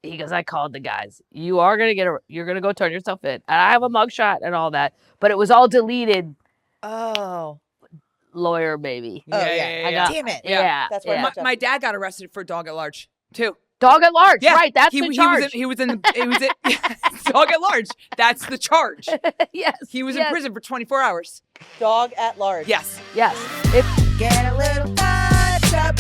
he goes, I called the guys. You're going to go turn yourself in. And I have a mugshot and all that. But it was all deleted. Oh. Lawyer baby. Yeah. Damn it. Yeah. That's where my dad got arrested for dog at large too. Dog at large, Yeah. right? That's the charge. He was dog at large. That's the charge. Yes. He was in prison for 24 hours. Dog at large. Yes. Yes. Get a little touch up.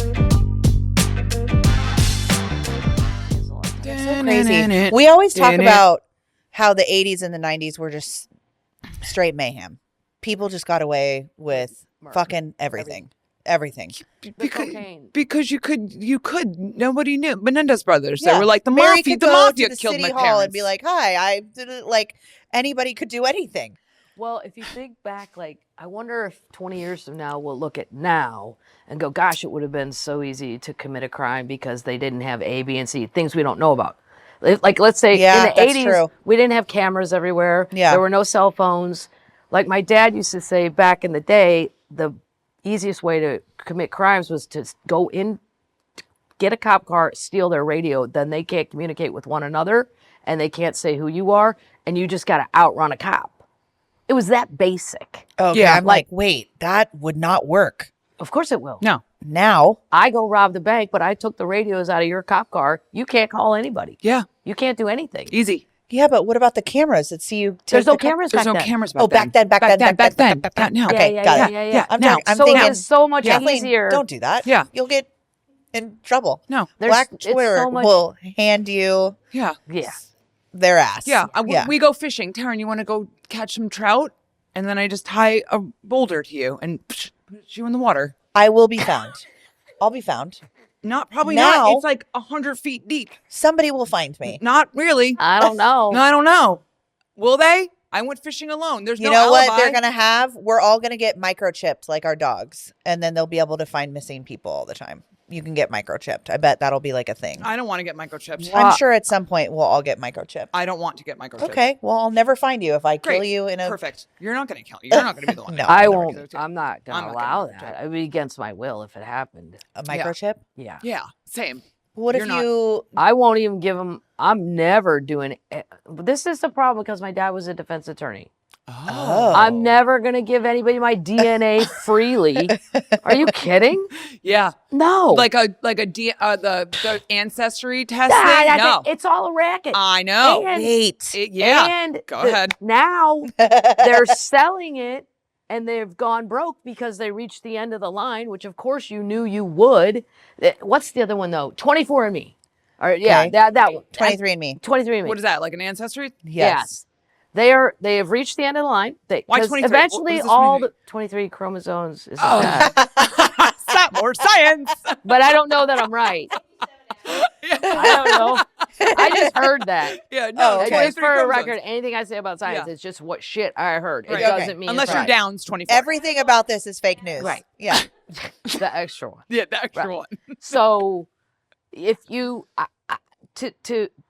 So crazy. We always talk about how the 80s and the 90s were just straight mayhem. People just got away with fucking everything. Because you could nobody knew. Menendez brothers. Yeah. They were like the Mary mafia. could The go mafia to the killed city my hall parents and be like, "Hi, I did it." Like anybody could do anything. Well, if you think back, like, I wonder if 20 years from now we'll look at now and go, gosh, it would have been so easy to commit a crime because they didn't have A, B, and C, things we don't know about. Like, let's say in the 80s, we didn't have cameras everywhere. Yeah. There were no cell phones. Like my dad used to say back in the day, the easiest way to commit crimes was to go in, get a cop car, steal their radio. Then they can't communicate with one another and they can't say who you are. And you just got to outrun a cop. It was that basic. Okay, yeah, I'm like, wait, that would not work. Of course it will. No. Now. I go rob the bank, but I took the radios out of your cop car. You can't call anybody. Yeah. You can't do anything. Easy. Yeah, but what about the cameras that see you? There's no cameras back then. There's no cameras back then. Back then. Not now. Okay, got it. Yeah. I'm so thinking it's so much easier. Don't do that. Yeah. You'll get in trouble. No. Black Twitter will hand you their ass. Yeah. We go fishing. Taryn, you want to go catch some trout? And then I just tie a boulder to you and put you in the water. I will be found. I'll be found. Probably now, not. It's like 100 feet deep. Somebody will find me. Not really. I don't know. No, I don't know. Will they? I went fishing alone. There's no alibi. You know what they're going to have? We're all going to get microchipped like our dogs. And then they'll be able to find missing people all the time. You can get microchipped. I bet that'll be like a thing. I don't want to get microchipped. I'm sure at some point we'll all get microchipped. I don't want to get microchipped. Okay. Well, I'll never find you if I kill you in a... Perfect. You're not going to kill. You're not going to be the one. No. I won't. I'm not going to allow that. It would be against my will if it happened. A microchip? Yeah. Yeah. Same. What if you... I won't even give them... I'm never doing... This is the problem because my dad was a defense attorney. Oh. I'm never going to give anybody my DNA freely. Are you kidding? Yeah. No. Like the ancestry test thing? No. It's all a racket. I know. And, And go ahead. Now they're selling it and they've gone broke because they reached the end of the line, which of course you knew you would. What's the other one though? 24andMe. Or yeah, that one. 23andMe. 23andMe. What is that? Like an ancestry? Yes. They have reached the end of the line. Why 23? Eventually all the 23 chromosomes is Stop, more science. But I don't know that I'm right. I don't know. I just heard that. Yeah, no. Just for a record, anything I say about science, it's just what shit I heard. It doesn't mean unless it's you're right. Down's 24. Everything about this is fake news. Right. Yeah. The extra one. Yeah, the extra one. So if you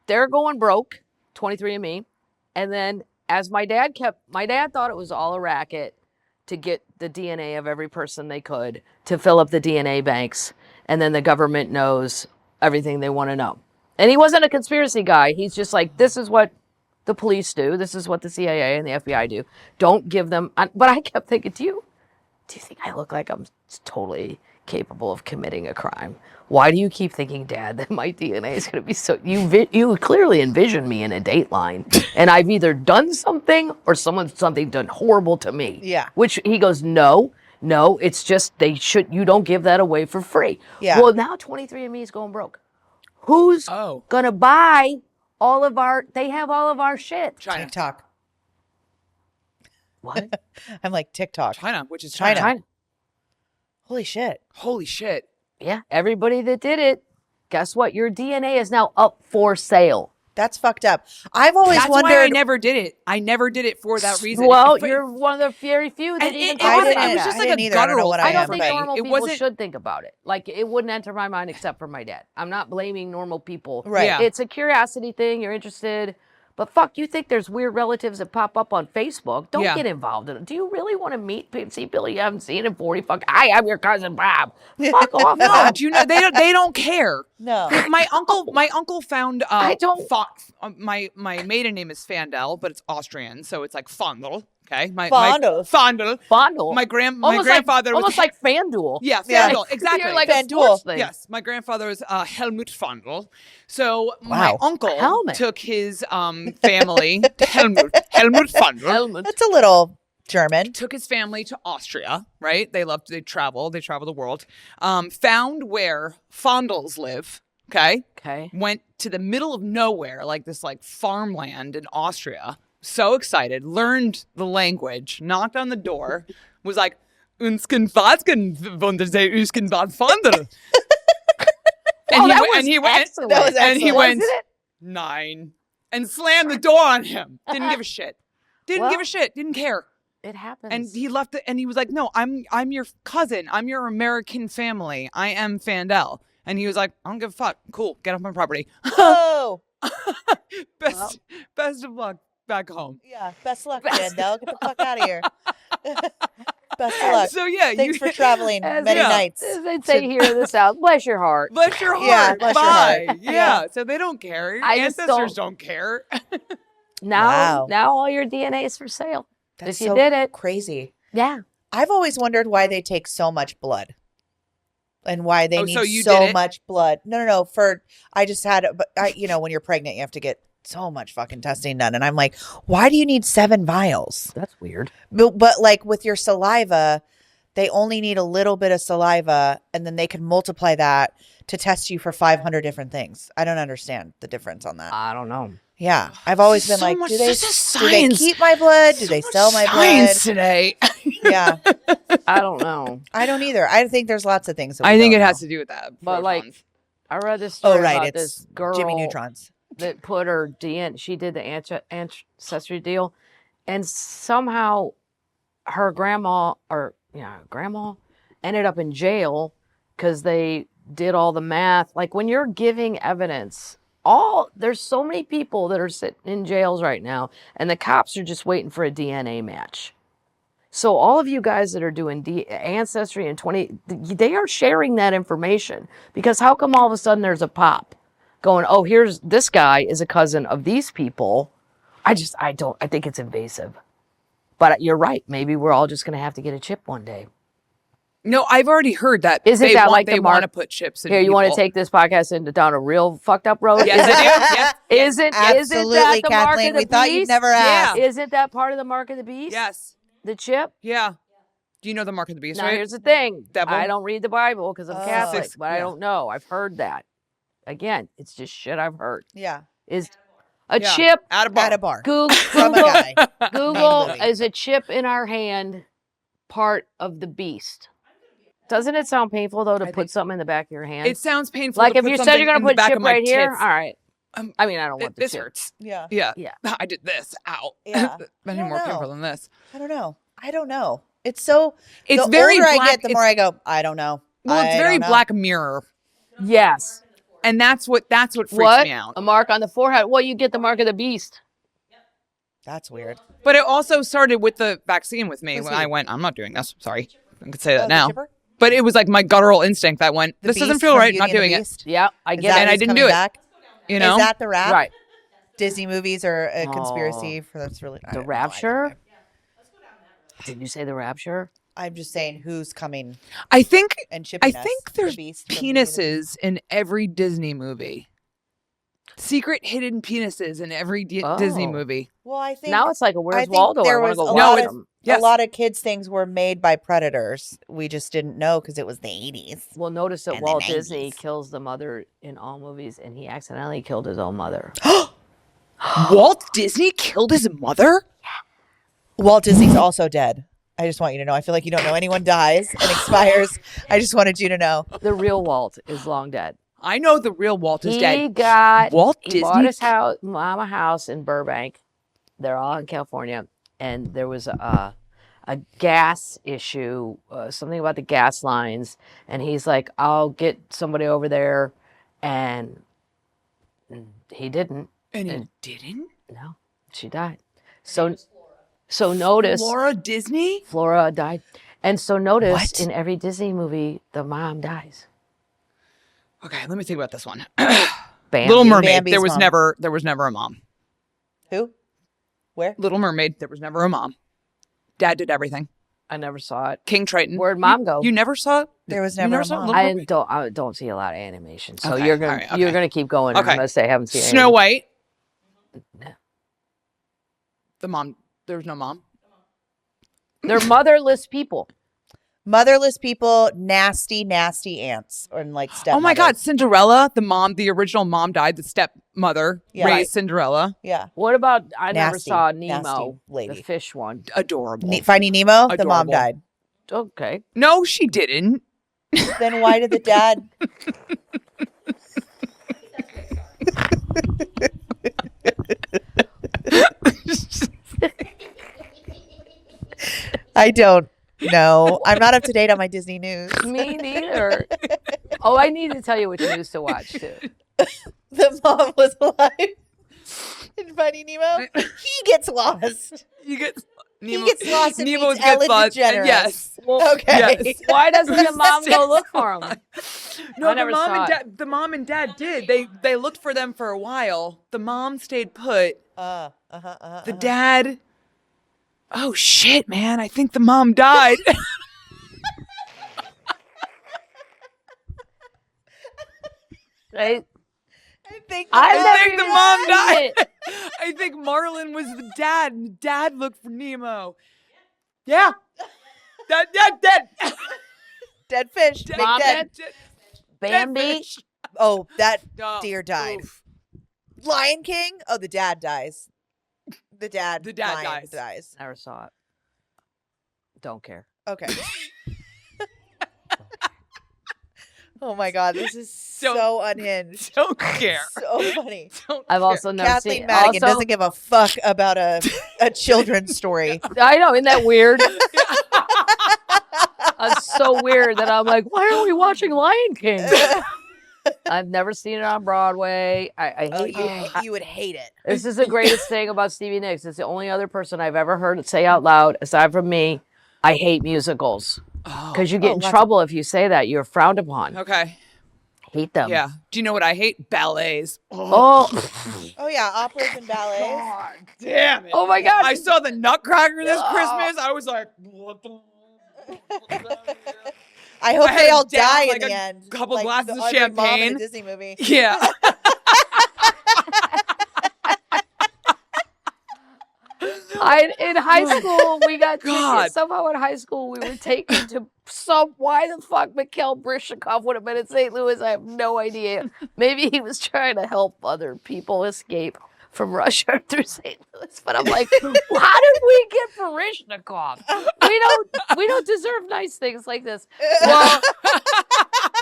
they're going broke, 23andMe, and then as my dad thought it was all a racket to get the DNA of every person they could to fill up the DNA banks, and then the government knows everything they want to know. And he wasn't a conspiracy guy. He's just like, this is what the police do. This is what the CIA and the FBI do. Don't give them. But I kept thinking, do you think I look like I'm totally capable of committing a crime? Why do you keep thinking, Dad, that my DNA is going to be so... You clearly envision me in a Dateline, and I've either done something or something done horrible to me. Yeah. Which he goes, no, it's just you don't give that away for free. Yeah. Well, now 23andMe is going broke. Who's going to buy all of our... They have all of our shit. China. TikTok. What? I'm like TikTok. China, which is China. Holy shit. Holy shit. Yeah, everybody that did it, guess what? Your DNA is now up for sale. That's fucked up. I've always wondered. Why I never did it. I never did it for that reason. Well, you're one of the very few that even I thought it was just like a guttural. I don't think normal people should think about it. Like, it wouldn't enter my mind except for my dad. I'm not blaming normal people. Right. Yeah. It's a curiosity thing. You're interested. But fuck, you think there's weird relatives that pop up on Facebook? Don't Yeah. get involved in it. Do you really want to see Billy you haven't seen in 40 fuck? Hi, I'm your cousin Bob. Fuck off. No, do you know they don't care. No. My uncle found I don't- my maiden name is Fandel, but it's Austrian, so it's like Fondel. Okay, Fondel. Fondel. Fondle. My Almost grandfather was almost like FanDuel. yeah, Yeah. Fondel, exactly. You're like a FanDuel. sports thing. Yes, my grandfather was Helmut Fondel. So Wow. my uncle Helmet. took his family Helmut Fondel. Element. That's a little German. Took his family to Austria, right? They travel the world. Found where Fondels live, okay? Okay. Went to the middle of nowhere, like this like farmland in Austria. So excited, learned the language, knocked on the door, was like, "Unsken Vasken Wundersee Usken Bad Fondel." That was excellent. That was and he excellent. went Wasn't it? 9 and slammed the door on him. Didn't give a shit. Well, Didn't care. It happens. And he left it, and he was like, "No, I'm your cousin. I'm your American family. I am Fandel." And he was like, "I don't give a fuck. Cool, get off my property." Oh. Best of luck back home. Yeah. Best luck, Fandel. Get the fuck out of here. Best of luck. So yeah, Thanks for traveling As- many yeah. nights. As they say here in the South, bless your heart. Bless your heart. Yeah, bless your Bye. heart. Yeah. Yeah. So they don't care. Your I just ancestors don't care. Now Wow. all your DNA is for sale. That's if you so did it. crazy. Yeah. I've always wondered why they take so much blood. And why they Oh, need so you so did it? much blood. No. I just had, when you're pregnant, you have to get so much fucking testing done. And I'm like, why do you need 7 vials? That's weird. But like with your saliva, they only need a little bit of saliva and then they can multiply that to test you for 500 different things. I don't understand the difference on that. I don't know. Yeah. I've always been So like, much- do they this is do they science. keep my blood? Do So they much sell my blood? science today. Yeah. I don't know. I don't either. I think there's lots of things. That I think it don't has know. to do with that. But, like, Protons. I read this story Oh, right. about It's this girl Jimmy Neutrons. that put her DNA. She did the ancestry deal, and somehow her grandma ended up in jail because they did all the math. Like when you're giving evidence, there's so many people that are sitting in jails right now, and the cops are just waiting for a DNA match. So all of you guys that are doing ancestry and they are sharing that information, because how come all of a sudden there's a pop going, oh, here's this guy is a cousin of these people. I think it's invasive. But you're right. Maybe we're all just going to have to get a chip one day. No, I've already heard that. Isn't that like the they mark- want to put chips in Here, you want to people. take this podcast down a real fucked up road? Yes, I do. Yes. Isn't Absolutely, that the mark Kathleen. of the We thought you'd beast? never ask. Isn't that part of the mark of the beast? Yes. The chip? Yeah. Do you know the mark of the beast, Now, right? here's the thing. Devil? I don't read the Bible because I'm Oh. Catholic, Six- but I yeah. don't know. I've heard that. Again, it's just shit I've heard. Yeah. Is a Yeah. chip, At a bar. At a bar. Google, From a guy. Google Movie. is a chip in our hand part of the beast? Doesn't it sound painful, though, to I put think- something in the back of your hand? It sounds painful. Like to if put you said something you're going in to the put back chip of my right here, tits. all right. Um, I mean, I don't want the This chip. hurts. Yeah. Yeah. Yeah. I did this. Ow. Yeah. Any I don't more know. painful than this. I don't know. It's so. It's the very older I black- get, the more I go. I don't know. Well, it's I very don't know. Black Mirror, Yes. and that's what freaks What? me out. A mark on the forehead. Well, you get the mark of the beast. That's weird. But it also started with the vaccine with me Let's when see. I went, I'm not doing this. Sorry. I could say that Oh, the now. chipper? But it was like my guttural instinct that went, The this doesn't Beast feel from right. Beauty Not and the doing it. Beast? Yeah, I Is get that it. And I who's didn't coming do it. back? You know? Is that the rap? Right. Disney movies are a Oh. conspiracy for that's really I The have no rapture? idea. Did you say the rapture? I'm just saying who's coming I think and chipping us. think The there's Beast from Beauty and the Beast. penises in every Disney movie. Secret hidden penises in every Disney Oh. movie. Well, I think Now it's like a I Where's think Waldo? I there want to was go a watch lot of them. Yes. a lot of kids things were made by predators. We just didn't know because it was the 80s. Well, notice that And the Walt Disney 90s. kills the mother in all movies, and he accidentally killed his own mother. Walt Disney killed his mother? Walt Disney's also dead. I just want you to know. I feel like you don't know anyone dies and expires. I just wanted you to know. The real Walt is long dead. I know the real Walt is He dead. got Walt he bought Disney- his house, mama house in Burbank. They're all in California, and there was a gas issue, something about the gas lines, and he's like, "I'll get somebody over there," and he didn't. And it didn't? No, she died. So notice Laura Disney? Flora died. And so notice What? in every Disney movie, the mom dies. Okay, let me think about this one. Bambi. Little Mermaid. Bambi's There was mom. never a mom. Who? Where? Little Mermaid. There was never a mom. Dad did everything. I never saw it. King Triton. Where'd mom go? You never saw it? There was You never a saw mom. Little I Mermaid? don't see a lot of animation. So Okay, you're gonna all right, okay. you're gonna keep going. Okay. I'm gonna say I haven't seen Snow White. No. The mom. There was no mom. They're motherless people. Motherless people, nasty, nasty aunts, or like stepmothers. Oh my God, Cinderella. The original mom died. The stepmother Yeah. raised Right. Cinderella. Yeah. What about I never Nasty, saw nasty Nemo, lady. the fish one. Adorable. Finding Nemo, the mom Adorable. died. Okay. No, she didn't. Then why did the dad? I don't know. I'm not up to date on my Disney news. Me neither. Oh, I need to tell you which news to watch too. The mom was alive in Finding Nemo. He gets lost. You get He gets lost and Nemo meets Ellen lost, and DeGeneres. yes. Well, Okay. Yes. why doesn't the mom go look for him? No, I never saw it. the mom and dad did. They looked for them for a while. The mom stayed put. The dad. Oh shit, man! I think the mom died. Right? I think I've the never think the even mom seen died. it. I think Marlin was the dad, and the dad looked for Nemo. Yeah. Dead. dead fish. Big Mom dead. Bambi. fish. Oh, that Oh, deer died. oof. Lion King. Oh, the dad dies. The dad lion dies. Never saw it. Don't care. Okay. Oh my God, this is Don't- so unhinged. Don't care. So funny. Don't I've care. also never Kathleen seen. Madigan Also, doesn't give a fuck about a children's story. I know, isn't that weird? That's so weird that I'm like, why are we watching Lion King? I've never seen it on Broadway. I Oh, hate you would hate it. This is the greatest thing about Stevie Nicks. It's the only other person I've ever heard it say out loud, aside from me, I hate musicals. Because you get in lots of- trouble if you say that. You're frowned upon. Okay. Hate them. Yeah. Do you know what I hate? Ballets. Oh, Oh yeah, operas and ballets. God damn it. oh my God. I saw the Nutcracker this Christmas. I was like, what the? I hope I had they it all down die like in the a end. couple like glasses the of other mom in champagne. a Disney movie. Yeah. In high school, we got God. tickets. Somehow in high school, we were taken to why the fuck Mikhail Brishnikov would have been in St. Louis. I have no idea. Maybe he was trying to help other people escape from Russia through St. Louis. But I'm like, how did we get Brishnikov? We don't deserve nice things like this. Well,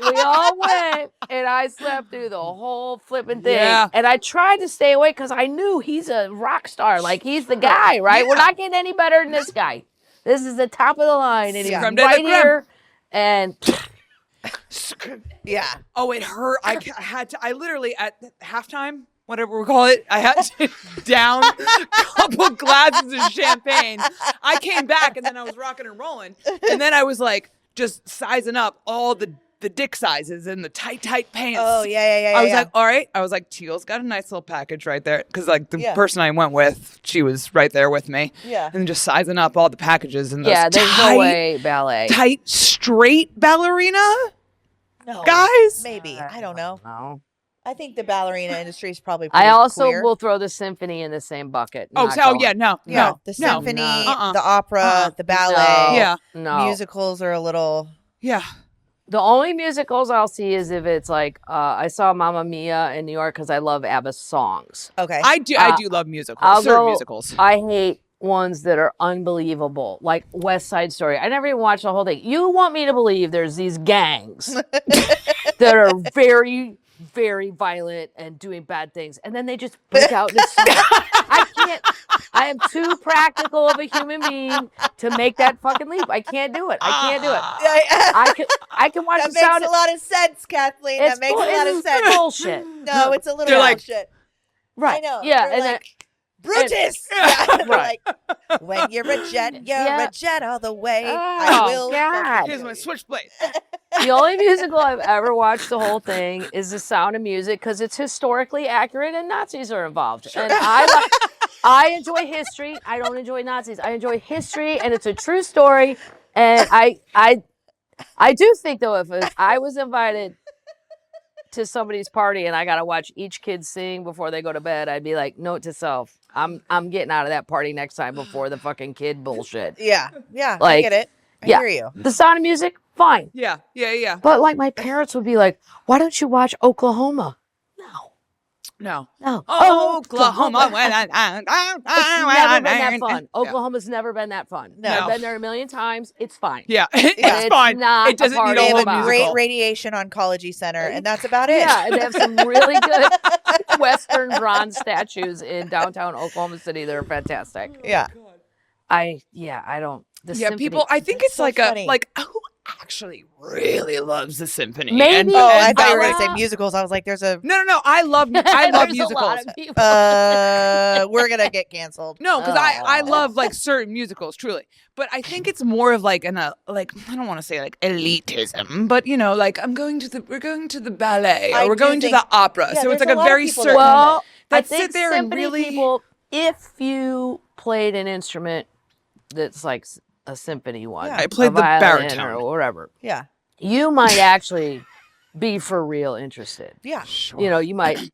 we all went, and I slept through the whole flipping thing. Yeah. And I tried to stay awake because I knew he's a rock star. Like, he's the guy, right? Yeah. We're not getting any better than this guy. This is the top of the line, and he's Yeah. Creme de la right creme. here. And Yeah. Oh, it hurt. I had to. I literally at halftime, whatever we call it, I had to down a couple glasses of champagne. I came back and then I was rocking and rolling, and then I was like just sizing up all the dick sizes and the tight pants. Oh yeah. I was like, all right. I was like, Teal's got a nice little package right there. Because, like, the Yeah. person I went with, she was right there with me. Yeah. And just sizing up all the packages and those yeah, there's tight, no way ballet. tight, straight ballerina no, guys. maybe. I don't know. No. I think the ballerina industry is probably pretty I also queer. will throw the symphony in the same bucket. Oh, Not so, going. yeah, no. Yeah, No. the no. symphony, No. the opera, the ballet. Yeah. No. Musicals are a little. Yeah. The only musicals I'll see is if it's like I saw Mamma Mia in New York because I love ABBA's songs. Okay. I do love musicals. I'll Certain go- musicals. I hate ones that are unbelievable, like West Side Story. I never even watched the whole thing. You want me to believe there's these gangs that are very, very violent and doing bad things, and then they just break out in song. I can't. I am too practical of a human being to make that fucking leap. I can't do it. I can't do it. I can watch That the makes sound. a lot of sense, Kathleen. That makes a lot of sense. Bullshit. No, it's a little They're like- bullshit. Right. I know. Yeah, They're and like, Brutus. Yeah. They're Right. like, when you're a jet, you're Yeah. a jet all the way. Oh, I will. God. Here's my switchblade. The only musical I've ever watched the whole thing is The Sound of Music because it's historically accurate and Nazis are involved. And I enjoy history. I don't enjoy Nazis. I enjoy history, and it's a true story. And I do think though, if I was invited to somebody's party and I gotta watch each kid sing before they go to bed, I'd be like, note to self, I'm getting out of that party next time before the fucking kid bullshit. Yeah. Yeah. I Like, get it. I yeah. hear you. The Sound of Music, fine. Yeah. But like my parents would be like, why don't you watch Oklahoma? No. No. Oklahoma. It's never been that fun. Oklahoma's never been that fun. No. I've been there a million times. It's fine. Yeah. Yeah. It's fine. not It doesn't a need party a They whole have a about. great musical. radiation oncology center, and that's about it. Yeah, and they have some really good Western bronze statues in downtown Oklahoma City that are fantastic. Yeah. I don't. The symphony- People. I think That's it's so like funny. who actually really loves the symphony? Maybe- Oh, I thought you were ballet. gonna say musicals. I was like, there's a. No. I love There's a lot musicals. of people. We're gonna get canceled. No, because I Oh. love like certain musicals, truly. But I think it's more of like like I don't want to say like elitism, but you know, like we're going to the ballet or I we're do going to think- the opera. yeah, so it's there's like a a lot of very people that certain. Well, I I'd think sit there and symphony really. people, if you played an instrument that's like a symphony one, Yeah. I played a the violin baritone. or whatever, Yeah. you might actually be for real interested. Yeah. Sure. You know, you might.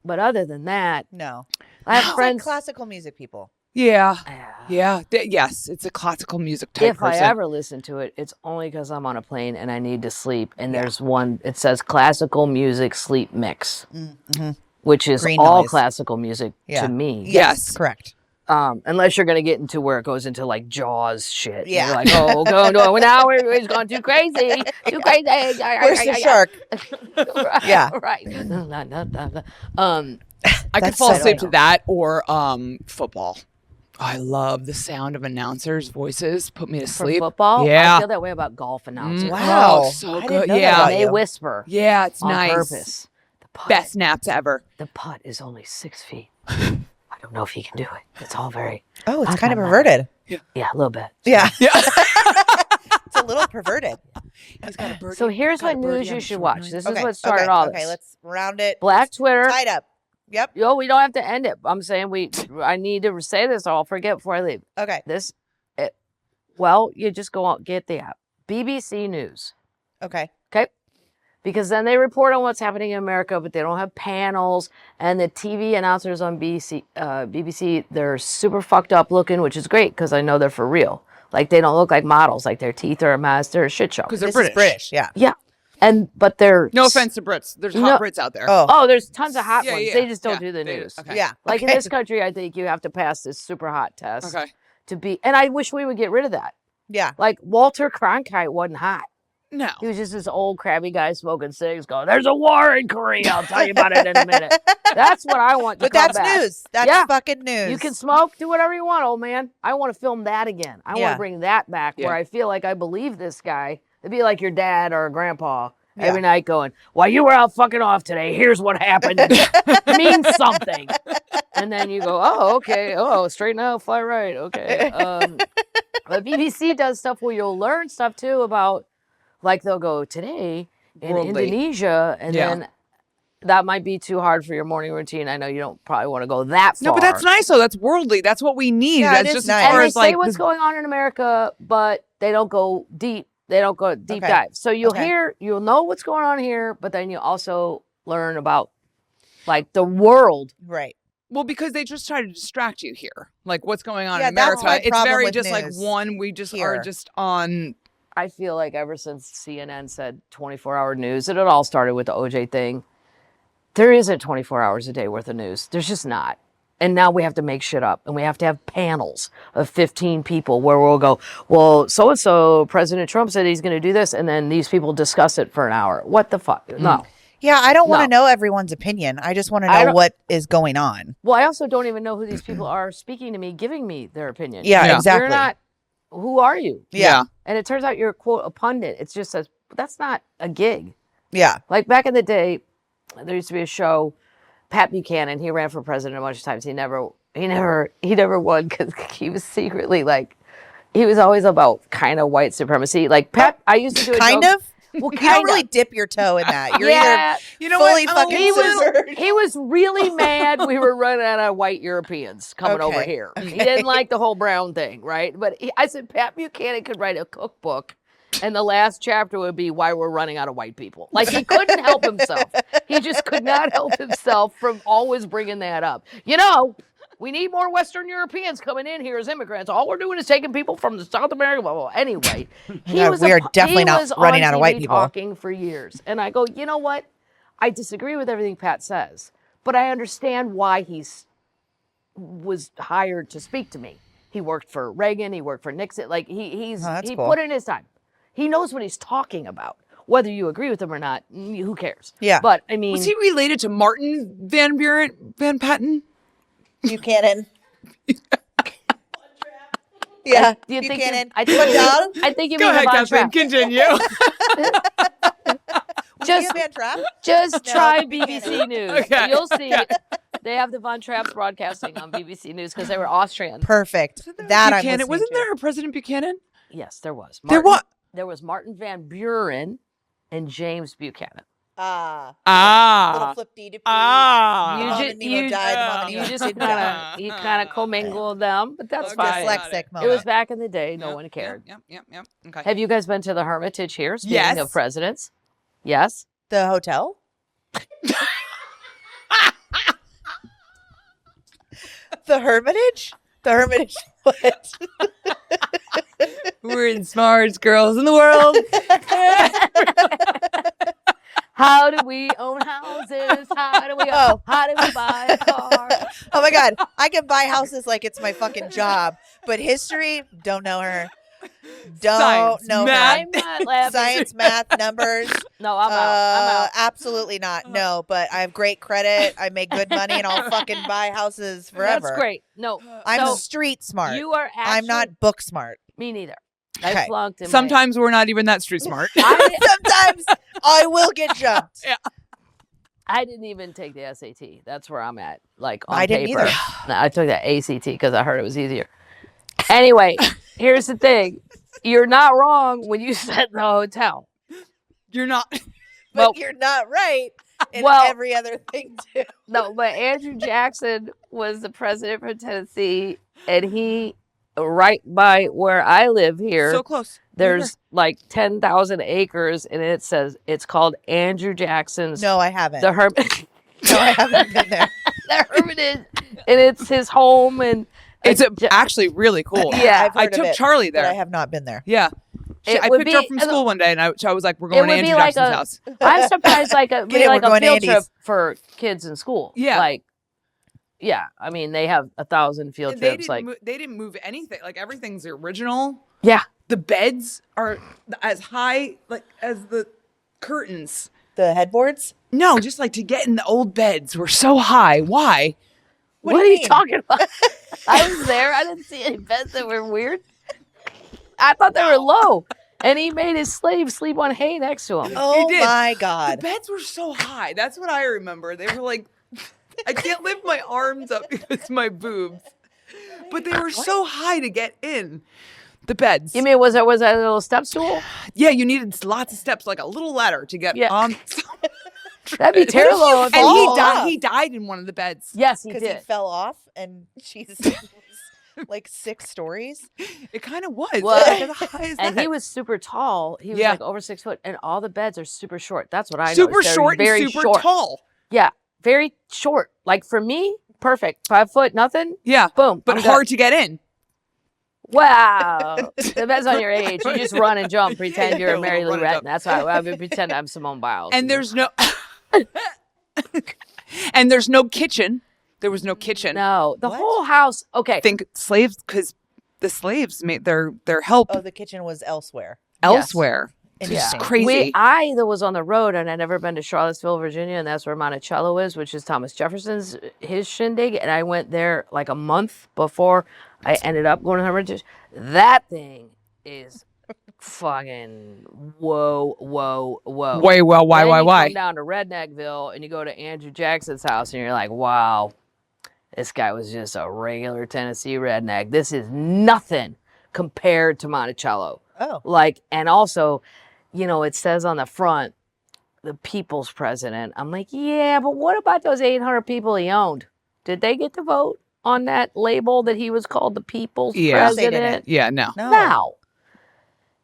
But other than that, No. I have It's like friends. classical music people. Yeah. Ah. Yeah. Yes, it's a classical music type If person. I ever listen to it, it's only because I'm on a plane and I need to sleep. And there's one, it says classical music sleep mix, Mm-hmm. which is Green all noise. classical music Yeah. to me. Yes. Correct. Unless you're going to get into where it goes into like Jaws shit. And Yeah. You're like, oh, now we're going too crazy. Too crazy. Where's the shark? Right, Yeah. Right. I could That's fall so asleep funny. to that or football. I love the sound of announcers' voices. Put me to For sleep. football, Yeah. I feel that way about golf announcers. Wow. Oh, so I didn't good. know that Yeah. about They you. whisper Yeah, it's on nice. purpose. The putt, Best naps ever. The putt is only 6 feet. I don't know if he can do it. It's all very, Oh, it's I kind of don't know. perverted. yeah, a little bit. Yeah. Yeah. It's a little perverted. He's got a birdie. So here's got a what birdie news on you the should short watch. nine. This Okay. is what started okay. all Okay, this. let's round it. Black Twitter. Tied up. Yep. Yo, we don't have to end it. I'm saying I need to say this. I'll forget before I leave. Okay. Well, you just go out, get the app. BBC News. Okay. Okay. Because then they report on what's happening in America, but they don't have panels. And the TV announcers on BBC, they're super fucked up looking, which is great because I know they're for real. Like they don't look like models. Like their teeth are a mess. They're a shit show. Because they're This British. is British. Yeah. Yeah. But they're No offense to Brits. There's No. hot Brits out there. Oh. Oh, there's tons of hot Yeah, ones. yeah, They just don't yeah, do the they do. news. Okay. Yeah. Like in okay. this country, I think you have to pass this super hot test Okay. to be. And I wish we would get rid of that. Yeah. Like Walter Cronkite wasn't hot. No. He was just this old crabby guy smoking cigs going, there's a war in Korea. I'll tell you about it in a minute. That's what I want to But come that's back. news. That's Yeah. fucking news. You can smoke, do whatever you want, old man. I want to film that again. I want Yeah. to bring that back Yeah. where I feel like I believe this guy. It'd be like your dad or grandpa Yeah. every night going, while you were out fucking off today, here's what happened. It means something. And then you go, oh, okay. Oh, straighten out, fly right. Okay. But BBC does stuff where you'll learn stuff too about, like they'll go today in Worldly. Indonesia, and Yeah. then that might be too hard for your morning routine. I know you don't probably want to go that far. No, but that's nice though. That's worldly. That's what we need. Yeah, it That's is just nice. as far And they as say like what's this- going on in America, but they don't go deep. They don't go deep Okay. dive. So Okay. you'll know what's going on here, but then you also learn about like the world. Right. well, because they just try to distract you here. Like what's going on Yeah, in that's America. my It's problem very with just like news one, we just here. are just on I feel like ever since CNN said 24-hour news, and it all started with the OJ thing, there isn't 24 hours a day worth of news. There's just not. And now we have to make shit up, and we have to have panels of 15 people where we'll go, well, so-and-so, President Trump said he's going to do this, and then these people discuss it for an hour. What the fuck? No. Yeah, I don't want to No. know everyone's opinion. I just want to I know don't- what is going on. Well, I also don't even know who these people are speaking to me, giving me their opinion. Yeah, Yeah. exactly. You're not, who are you? Yeah. And it turns out you're, quote, a pundit. It's just says, that's not a gig. Yeah. Like back in the day, there used to be a show, Pat Buchanan, he ran for president a bunch of times. He never won because he was secretly like, he was always about kind of white supremacy. Like Pat, I used to do a Kind joke. of. Well, You don't really dip your toe in that. You're either You know fully what? fucking submerged. He was really mad we were running out of white Europeans coming over Okay, here. okay. He didn't like the whole brown thing, right? But I said Pat Buchanan could write a cookbook, and the last chapter would be why we're running out of white people. Like he couldn't help himself. He just could not help himself from always bringing that up. You know, we need more Western Europeans coming in here as immigrants. All we're doing is taking people from the South America. Blah, blah, blah. Anyway, we are definitely not running out of white people. Talking for years, and I go, you know what? I disagree with everything Pat says, but I understand why was hired to speak to me. He worked for Reagan. He worked for Nixon. Like he cool. put in his time. He knows what he's talking about. Whether you agree with him or not, who cares? Yeah. But I mean, Was he related to Martin Van Patten? Buchanan. Yeah. do you think Buchanan. I think you Go mean ahead, Von Kathleen. Trapp. Continue. Just try Buchanan. BBC News. Okay. You'll see. They have the Von Trapps broadcasting on BBC News because they were Austrian. Perfect. That I'm Buchanan. listening Wasn't to. there a President Buchanan? Yes, there was. There was Martin Van Buren and James Buchanan. Little flip dee You just kind of commingled them, but that's fine. Dyslexic It moment. was back in the day. No one cared. Yep. Okay. Have you guys been to the Hermitage here? Speaking Yes. of presidents. Yes. The hotel? The Hermitage? The Hermitage what? We're the smartest girls in the world. How do we own houses? How do we buy a car? Oh my God. I can buy houses like it's my fucking job. But history, don't know her. Don't Science, know math. her. I'm not laughing. Science, math, numbers. No, I'm out. Absolutely not. No, but I have great credit. I make good money and I'll fucking buy houses forever. That's great. No, I'm so street smart. you are actually, I'm not book smart. Me neither. Okay. I flunked in Sometimes we're not even that street smart. Sometimes I will get jumped. I didn't even take the SAT. That's where I'm at. Like on I didn't paper. either. No, I took that ACT because I heard it was easier. Anyway, here's the thing. You're not wrong when you said the hotel. You're not. But Well- you're not right in Well- every other thing too. No, but Andrew Jackson was the president for Tennessee, and he, right by where I live here, So close. there's like 10,000 acres, and it says it's called Andrew Jackson's No, I haven't. the Hermitage. No, I haven't been there. The Hermitage, and it's his home, and It's actually really cool. Yeah, I've I heard of took it, Charlie but I there. have not been there. Yeah. It I would picked her up be- from school one day, and I was like, "We're going to would Andrew be like Jackson's house." I'm surprised, like a Get it, like we're a going to field trip Andy's. for kids in school. Yeah. like yeah. I mean, they have 1,000 field They trips. Like they didn't move anything. Like everything's the original. yeah, The beds are as high like as the curtains. The headboards? No, just like to get in the old beds were so high. Why? what do are you you mean? talking about? I was there. I didn't see any beds that were weird. I thought they were low, and he made his slaves sleep on hay next to him. Oh did. my The God. beds were so high. That's what I remember. They were like, I can't lift my arms up because of my boobs. But they were so high to get in the beds. You mean was that a little step stool? Yeah, you needed lots of steps, like a little ladder to get Yeah. on. That'd be terrible. And fall off? he died in one of the beds. Yes, he Because he did. fell off and Jesus was like 6 stories. It kind of was. Well, Like, how high is And that? he was super tall. He was Yeah. like over 6 foot, and all the beds are super short. That's what I super noticed. They're short very and super short. tall. Yeah, very short. Like for me, perfect. 5 foot, nothing. Yeah, Boom. but I'm hard good. to get in. Wow. Depends on your age. You just run and jump, pretend Yeah, you're a Mary little Lou run and Retton. That's how I would pretend I'm Simone Biles. And there's no and there's no kitchen. There was no kitchen. no, the What? whole house. Okay. I think slaves, because the slaves made their help Oh, the kitchen was elsewhere. elsewhere. It's Interesting. crazy. I was on the road, and I'd never been to Charlottesville, Virginia, and that's where Monticello is, which is Thomas Jefferson's his shindig. And I went there like a month before I ended up going to Hermitage. That thing is fucking whoa. Wait, well, why, Then why, you why? come down to Redneckville and you go to Andrew Jackson's house and you're like, wow, this guy was just a regular Tennessee redneck. This is nothing compared to Monticello. Oh. Like, and also, it says on the front, the people's president. I'm like, yeah, but what about those 800 people he owned? Did they get to vote on that label that he was called the people's Yeah. They didn't. president? Yeah, no. No.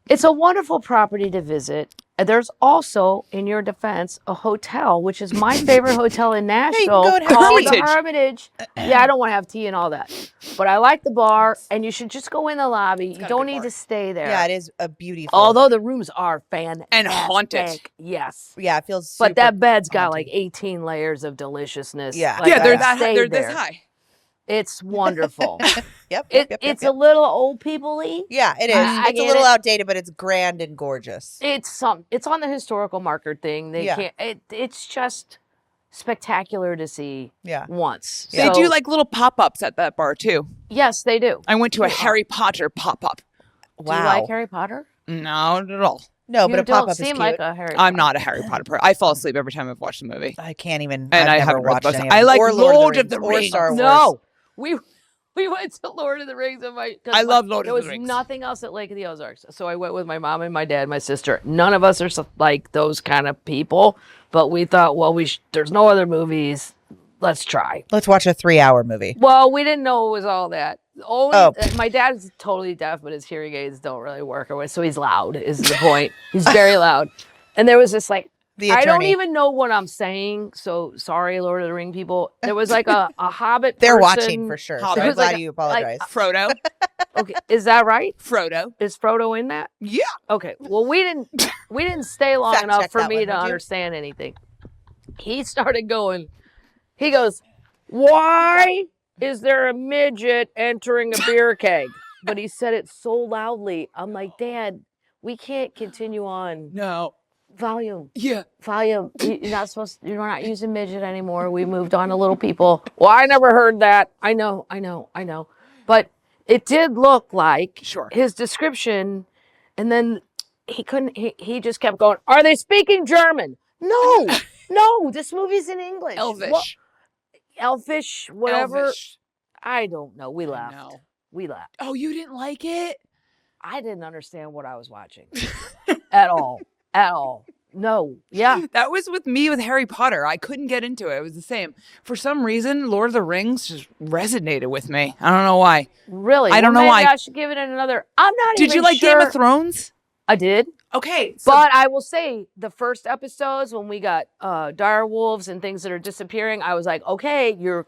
It's a wonderful property to visit. And there's also, in your defense, a hotel, which is my favorite hotel in Nashville, go and have called tea. the Hermitage. Yeah, I don't want to have tea and all that. But I like the bar, and you should just go in the lobby. You got a don't good need bar. to stay there. Yeah, it is a beautiful. Although the rooms are fantastic. And haunted. Yes. yeah, it feels. But super that bed's got haunted. like 18 layers of deliciousness. Yeah. Like, Yeah, they're I that stayed they're there. this high. It's wonderful. Yep. It's a little old people-y. Yeah, it is. I It's a get little it. outdated, but it's grand and gorgeous. It's on the historical marker thing. They Yeah. can't. It's just spectacular to see Yeah. once. They So, do like little pop-ups at that bar too. yes, they do. I went to a Harry Potter pop-up. Do you like Harry Potter? No, not at all. No, You but a don't pop up is seem cute. like a Harry. I'm Potter. not a Harry Potter person. I fall asleep every time I've watched the movie. I can't even. And I I've never haven't read the watched books. any of I them. like or Lord of the or Rings. Star Wars. No, we went to Lord of the Rings. And I love Lord there of the was Rings. nothing else at Lake of the Ozarks, so I went with my mom and my dad, and my sister. None of us are like those kind of people, but we thought, well, there's no other movies. Let's try. Let's watch a 3-hour movie. Well, we didn't know it was all that. Oh. My dad's totally deaf, but his hearing aids don't really work, so he's loud. Is the point? He's very loud. And there was this like, The I don't attorney. even know what I'm saying. So sorry, Lord of the Ring people. There was like a Hobbit. They're person. watching for sure. So Hobbit. I'm was glad like a- you apologize. Frodo. Okay, is that right? Frodo. Is Frodo in that? Yeah. Okay. Well, we didn't stay long Fact enough check for that me one, to would you? understand anything. He started going. He goes, "Why is there a midget entering a beer keg?" But he said it so loudly. I'm like, Dad, we can't continue on. No. Volume. Yeah. Volume. You're not supposed. You're not using midget anymore. We moved on to little people. Well, I never heard that. I know. But it did look like Sure. his description, and then he couldn't. He just kept going. Are they speaking German? No, no. This movie's in English. Elvish. What- Elfish, whatever. Elvish. I don't know. We I laughed. know. We laughed. Oh, you didn't like it? I didn't understand what I was watching at all. At all. No. Yeah. That was with me with Harry Potter. I couldn't get into it. It was the same. For some reason, Lord of the Rings just resonated with me. I don't know why. Really. I don't know maybe why. I should give it another. I'm not Did even you like sure. Game of Thrones? I did. Okay. So But I will say the first episodes when we got dire wolves and things that are disappearing, I was like, okay, you're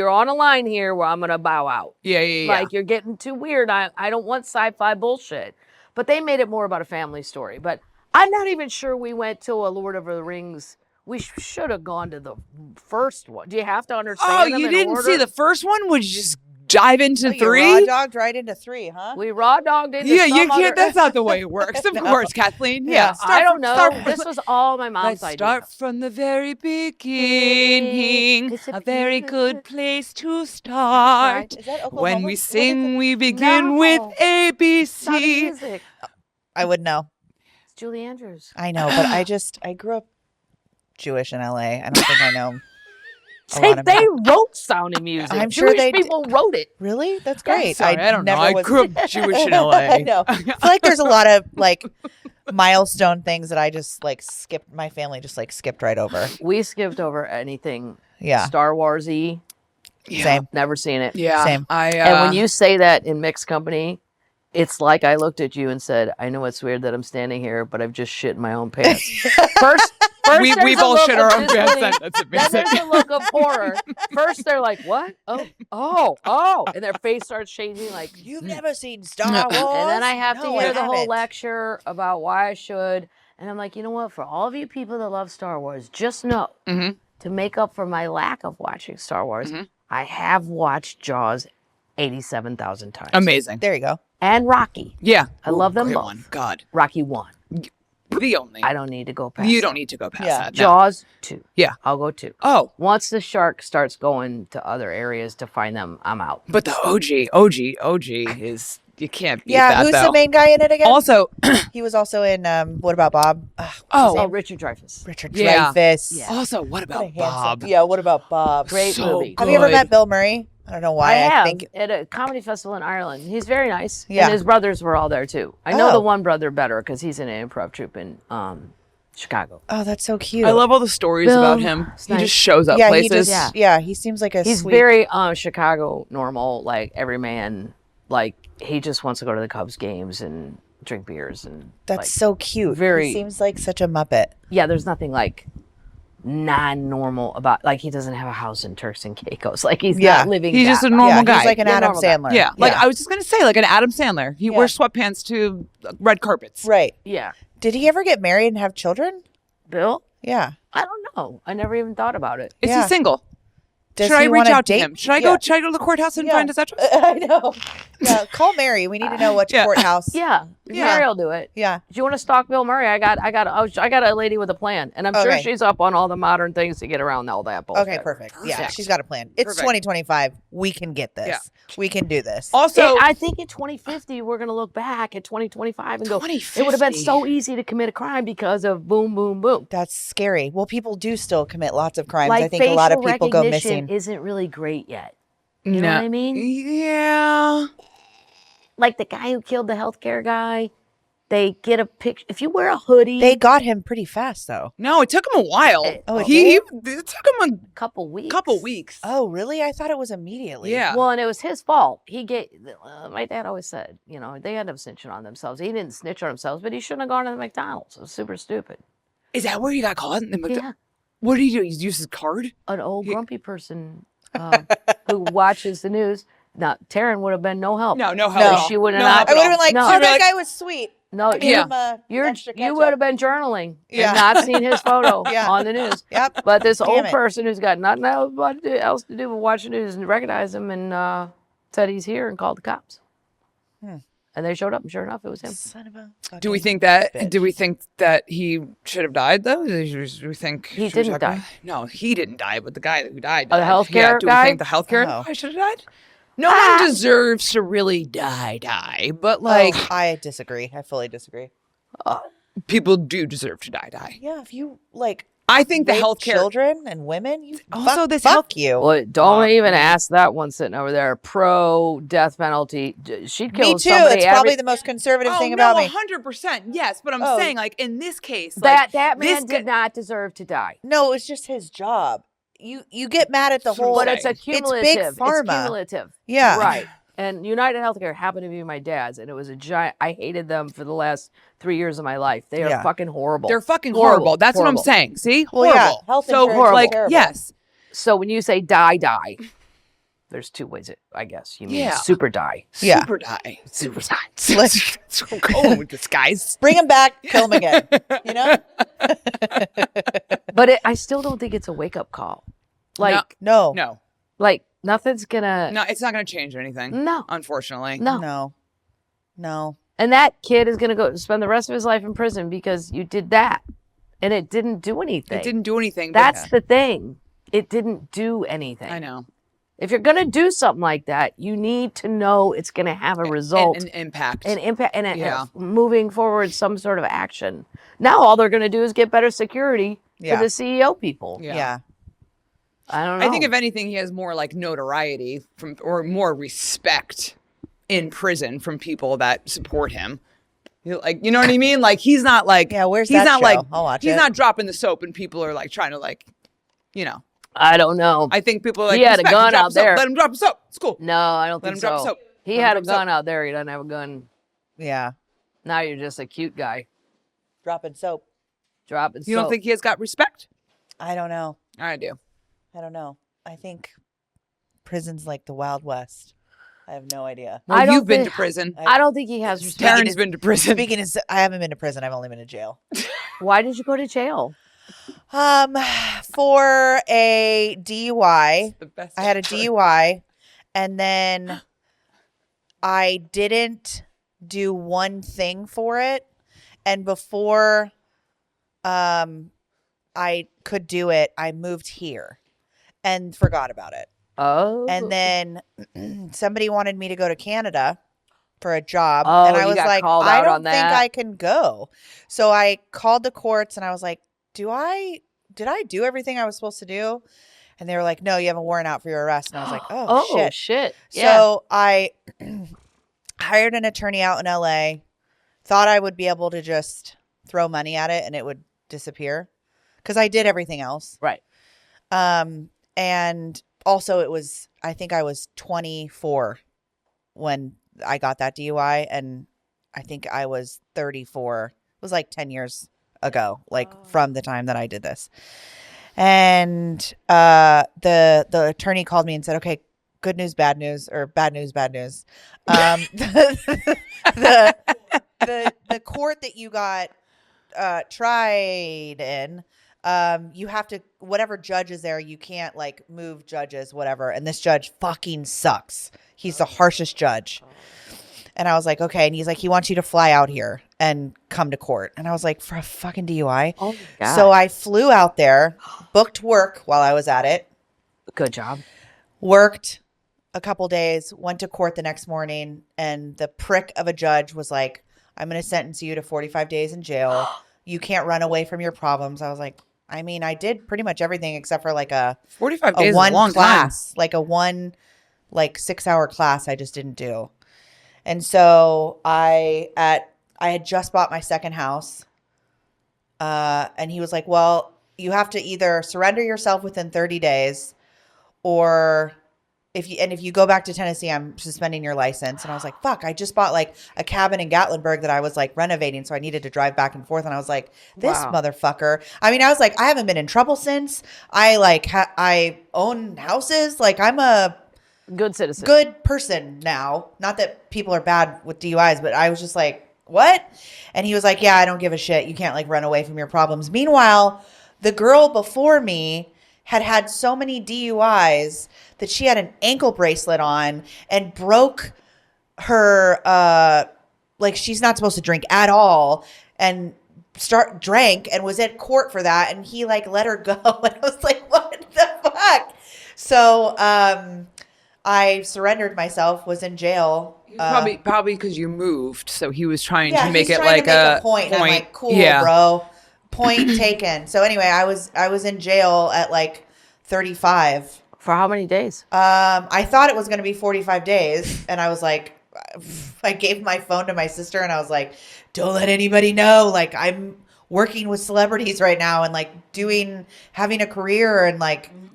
on a line here where I'm gonna bow out. yeah. Like you're getting too weird. I don't want sci-fi bullshit. But they made it more about a family story. But I'm not even sure we went to a Lord of the Rings. We should have gone to the first one. Do you have to understand? Oh, them you in didn't see order? the first one? Would you just dive into Oh, you 3? raw dogged right into 3, huh? We raw dogged it. Yeah, you can't. That's not the way it works. Of course, Kathleen. Yeah. I don't know. Start, This was all my mom's Let's idea. start from the very beginning. It's a A very beautiful good place to start. Is that Oklahoma? When What we is sing, it? we begin No. with It's not ABC. music. I would know. It's Julie Andrews. I know, but I grew up Jewish in LA. I don't think I know. They wrote Sound of Music. I'm sure Jewish they people wrote it. Really? That's great. Sorry, I don't know. never I was- grew up Jewish in LA. I know. I feel like there's a lot of like milestone things that I just like skipped. My family just like skipped right over. We skipped over anything Yeah. Star Wars-y. Same. Never seen it. Yeah. Same. And when you say that in mixed company, it's like I looked at you and said, I know it's weird that I'm standing here, but I've just shit in my own pants. First we've there's a all look shit of our own pants. disbelief. That's Then amazing. there's a look of horror. First they're like, what? Oh. And their face starts changing like, You've never seen Star No. Wars? and then I have to No, hear I the whole haven't. lecture about why I should. And I'm like, you know what? For all of you people that love Star Wars, just know to make up for my lack of watching Star Wars, I have watched Jaws 87,000 times. Amazing. There you go. And Rocky. Yeah. I love them Great both. one. God. Rocky 1. The only. I don't need to go past. You that. don't need to go past Yeah. that. No. Jaws 2. Yeah. I'll go 2. Oh, Once the shark starts going to other areas to find them, I'm out. but the OG is, you can't beat Yeah, that, who's though. the main guy in it again? Also, He was also in What About Bob? Oh, Richard Dreyfuss. Richard Yeah. Dreyfuss. Yeah. also, what What a about handsome- Bob? Yeah, What About Bob? Great So movie. Have you ever good. met Bill Murray? I don't know why. I have think at a comedy festival in Ireland. He's very nice. Yeah. And his brothers were all there too. I know Oh. the one brother better because he's in an improv troupe in Chicago. Oh, that's so cute. I love all the stories Bill, about him. it's He nice. just shows up yeah, places. he just he seems like a He's sweet. very Chicago normal, like every man. Like he just wants to go to the Cubs games and drink beers and That's like, so cute. very- He seems like such a muppet. yeah. There's nothing like non-normal about like he doesn't have a house in Turks and Caicos. Like he's Yeah. not living. He's that just a life. normal Yeah, guy. he's like an Yeah, Adam normal guy. Sandler. Yeah, like I was just gonna say, like an Adam Sandler. He Yeah. wears sweatpants to red carpets. Right. Yeah, Did he ever get married and have children? Bill. Yeah. I don't know. I never even thought about it. Is Yeah. he single? Does Should I he reach wanna out to date- him? Should I Yeah. go? Should I go to the courthouse and Yeah. find his address? I know. Yeah. Call Mary. We need to know which Yeah. courthouse. Yeah, Mary will do it. Yeah. Do you want to stalk Bill Murray? I got a lady with a plan, and I'm sure Okay. she's up on all the modern things to get around all that bullshit. Okay, perfect. Yeah, Perfect. she's got a plan. It's Perfect. 2025. We can get this. Yeah. We can do this. Also, I think in 2050 we're gonna look back at 2025 and go, it would have been 2050. so easy to commit a crime because of boom, boom, boom. That's scary. Well, people do still commit lots of crimes. Like I think a lot of facial people go recognition missing. isn't really great yet. You know what I mean? Yeah. Like the guy who killed the healthcare guy, they get a picture. If you wear a hoodie, They got him pretty fast, though. No, it took him a while. Oh, it he did? it took him couple weeks. a couple weeks. Oh, really? I thought it was immediately. Yeah. Well, and it was his fault. He gave. My dad always said, they end up snitching on themselves. He didn't snitch on himself, but he shouldn't have gone to the McDonald's. It was super stupid. Is that where you got caught? Yeah, What did he do? He used his card? an old grumpy person who watches the news. Now, Taryn would have been no help. No help. No. She would have No not. I would have been like, No. oh, You'd be that like- guy was sweet. No, Give Yeah. him a extra you ketchup. would have been journaling Yeah. and not seen his photo Yeah. on the news. Yep. But this Damn old it. person who's got nothing else to do but watch the news and recognize him and said he's here and called the cops. And they showed up, and sure enough, it was him. Son of a Do we fucking think that? bitch. Do we think that he should have died though? Do we think He should we didn't talk die. about- No, he didn't die, but the guy who died. Oh, the died. healthcare Yeah, do guy? we think the healthcare Oh. guy should have died? No one deserves to really die, but like Oh, I disagree. I fully disagree. people do deserve to die. Yeah, if you like I think the rape healthcare. children and women, you Also, this fuck health- you. Well, don't even ask that one sitting over there. Pro death penalty. She'd kill Me too. somebody. It's probably the most conservative Oh thing no, about me. 100%. Yes, but I'm Oh. saying like in this case, like, that this man guy- did not deserve to die. No, it's just his job. You get mad at the That's what I'm whole. But it's a It's big cumulative. It's pharma. cumulative. Yeah. Right. And United Healthcare happened to be my dad's, and it was a giant. I hated them for the last 3 years of my life. They are Yeah. fucking horrible. They're fucking horrible. That's what I'm horrible. saying. See, Well, yeah, horrible. health so insurance is like, terrible. yes, So when you say die, there's two ways. I guess you mean Yeah. super die. Yeah. super die. Super die. Let's That's where I'm going with this, guys. bring him back, kill him again. You know? But I still don't think it's a wake up call. Like, No. No, like nothing's gonna. no, it's not going to change anything. No. Unfortunately. No. No. No. And that kid is gonna go spend the rest of his life in prison because you did that, and it didn't do anything. It didn't do anything. but- That's the thing. It didn't do anything. I know. If you're gonna do something like that, you need to know it's gonna have a result, An impact. an impact, and Yeah. moving forward some sort of action. Now all they're gonna do is get better security Yeah. for the CEO people. Yeah. I don't know. I think if anything, he has more like notoriety from or more respect in prison from people that support him. Like, you know what I mean? Like he's not like Yeah, where's he's that not show? like I'll watch he's it. not dropping the soap and people are like trying to like, you know. I don't know. I think people are like He had a "Respect him, gun drop out the soap. there. Let him drop the soap. It's cool. No, I don't Let think him drop so. soap. He Let him had a drop soap. gun out there. He doesn't have a gun. Yeah. Now you're just a cute guy Dropping soap. dropping. You don't soap. think he has got respect? I don't know. I do. I don't know. I think prison's like the Wild West. I have no idea. Well, I don't you've been think- to prison. I don't think he has respect. Taryn's been to prison. Speaking of, I haven't been to prison. I've only been to jail. Why did you go to jail? For a DUI. The best I had a ever. DUI, and then I didn't do one thing for it. And before I could do it. I moved here and forgot about it. Oh. And then somebody wanted me to go to Canada for a job. Oh, and I you was got like, called I out on don't think that? I can go. So I called the courts and I was like, did I do everything I was supposed to do? And they were like, no, you have a warrant out for your arrest. And I was like, oh, shit. Yeah. So I hired an attorney out in LA, thought I would be able to just throw money at it and it would disappear because I did everything else. Right. And also I think I was 24 when I got that DUI and I think I was 34. It was like 10 years ago, from the time that I did this. And the attorney called me and said, okay, good news, bad news, or bad news, bad news. The court that you got tried in, you have to, whatever judge is there, you can't move judges, whatever. And this judge fucking sucks. He's the harshest judge. And I was like, okay. And he's like, he wants you to fly out here and come to court. And I was like, for a fucking DUI? Oh my God. So I flew out there, booked work while I was at it. Good job. Worked a couple days, went to court the next morning. And the prick of a judge was like, I'm going to sentence you to 45 days in jail. You can't run away from your problems. I was like, I mean, I did pretty much everything except for 45 days is one a long class, a 6-hour class I just didn't do. And so I had just bought my second house. And he was like, well, you have to either surrender yourself within 30 days or if you go back to Tennessee, I'm suspending your license. And I was like, fuck, I just bought a cabin in Gatlinburg that I was renovating. So I needed to drive back and forth. And I was like, this motherfucker. I mean, I was like, I haven't been in trouble since. I own houses. I'm a good citizen, good person now. Not that people are bad with DUIs, but I was just like, what? And he was like, yeah, I don't give a shit. You can't run away from your problems. Meanwhile, the girl before me had so many DUIs that she had an ankle bracelet on and broke her, she's not supposed to drink at all and drank and was at court for that. And he let her go. And I was like, what the fuck? So, I surrendered myself, was in jail. Probably because you moved, so he was trying to make he's it trying to make a point. And I'm like, cool, bro. Point taken. So anyway, I was in jail at 35. For how many days? I thought it was going to be 45 days, and I was like, I gave my phone to my sister, and I was like, don't let anybody know. I'm working with celebrities right now, and having a career, and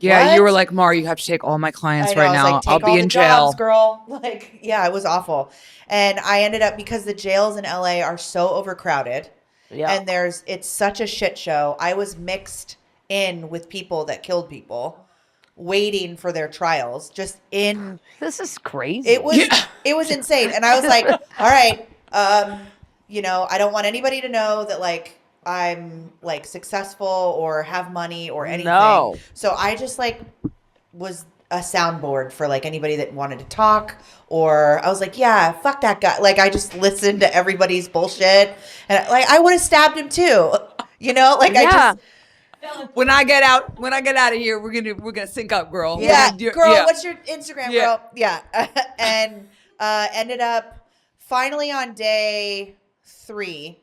yeah, what? you were like, Mar, you have to take all my clients right now. I'll be in jail, girl. Yeah, it was awful, and I ended up because the jails in LA are so overcrowded. Yeah. And it's such a shit show. I was mixed in with people that killed people, waiting for their trials. This is crazy. It was insane. And I was like, all right, I don't want anybody to know that I'm successful or have money or anything. No. So I just was a soundboard for anybody that wanted to talk, or I was like, yeah, fuck that guy. I just listened to everybody's bullshit, and I would have stabbed him too, Yeah. I just. When I get out of here, we're gonna sync up, girl. Yeah, girl. Yeah. What's your Instagram, girl? Yeah, and ended up finally on day 3.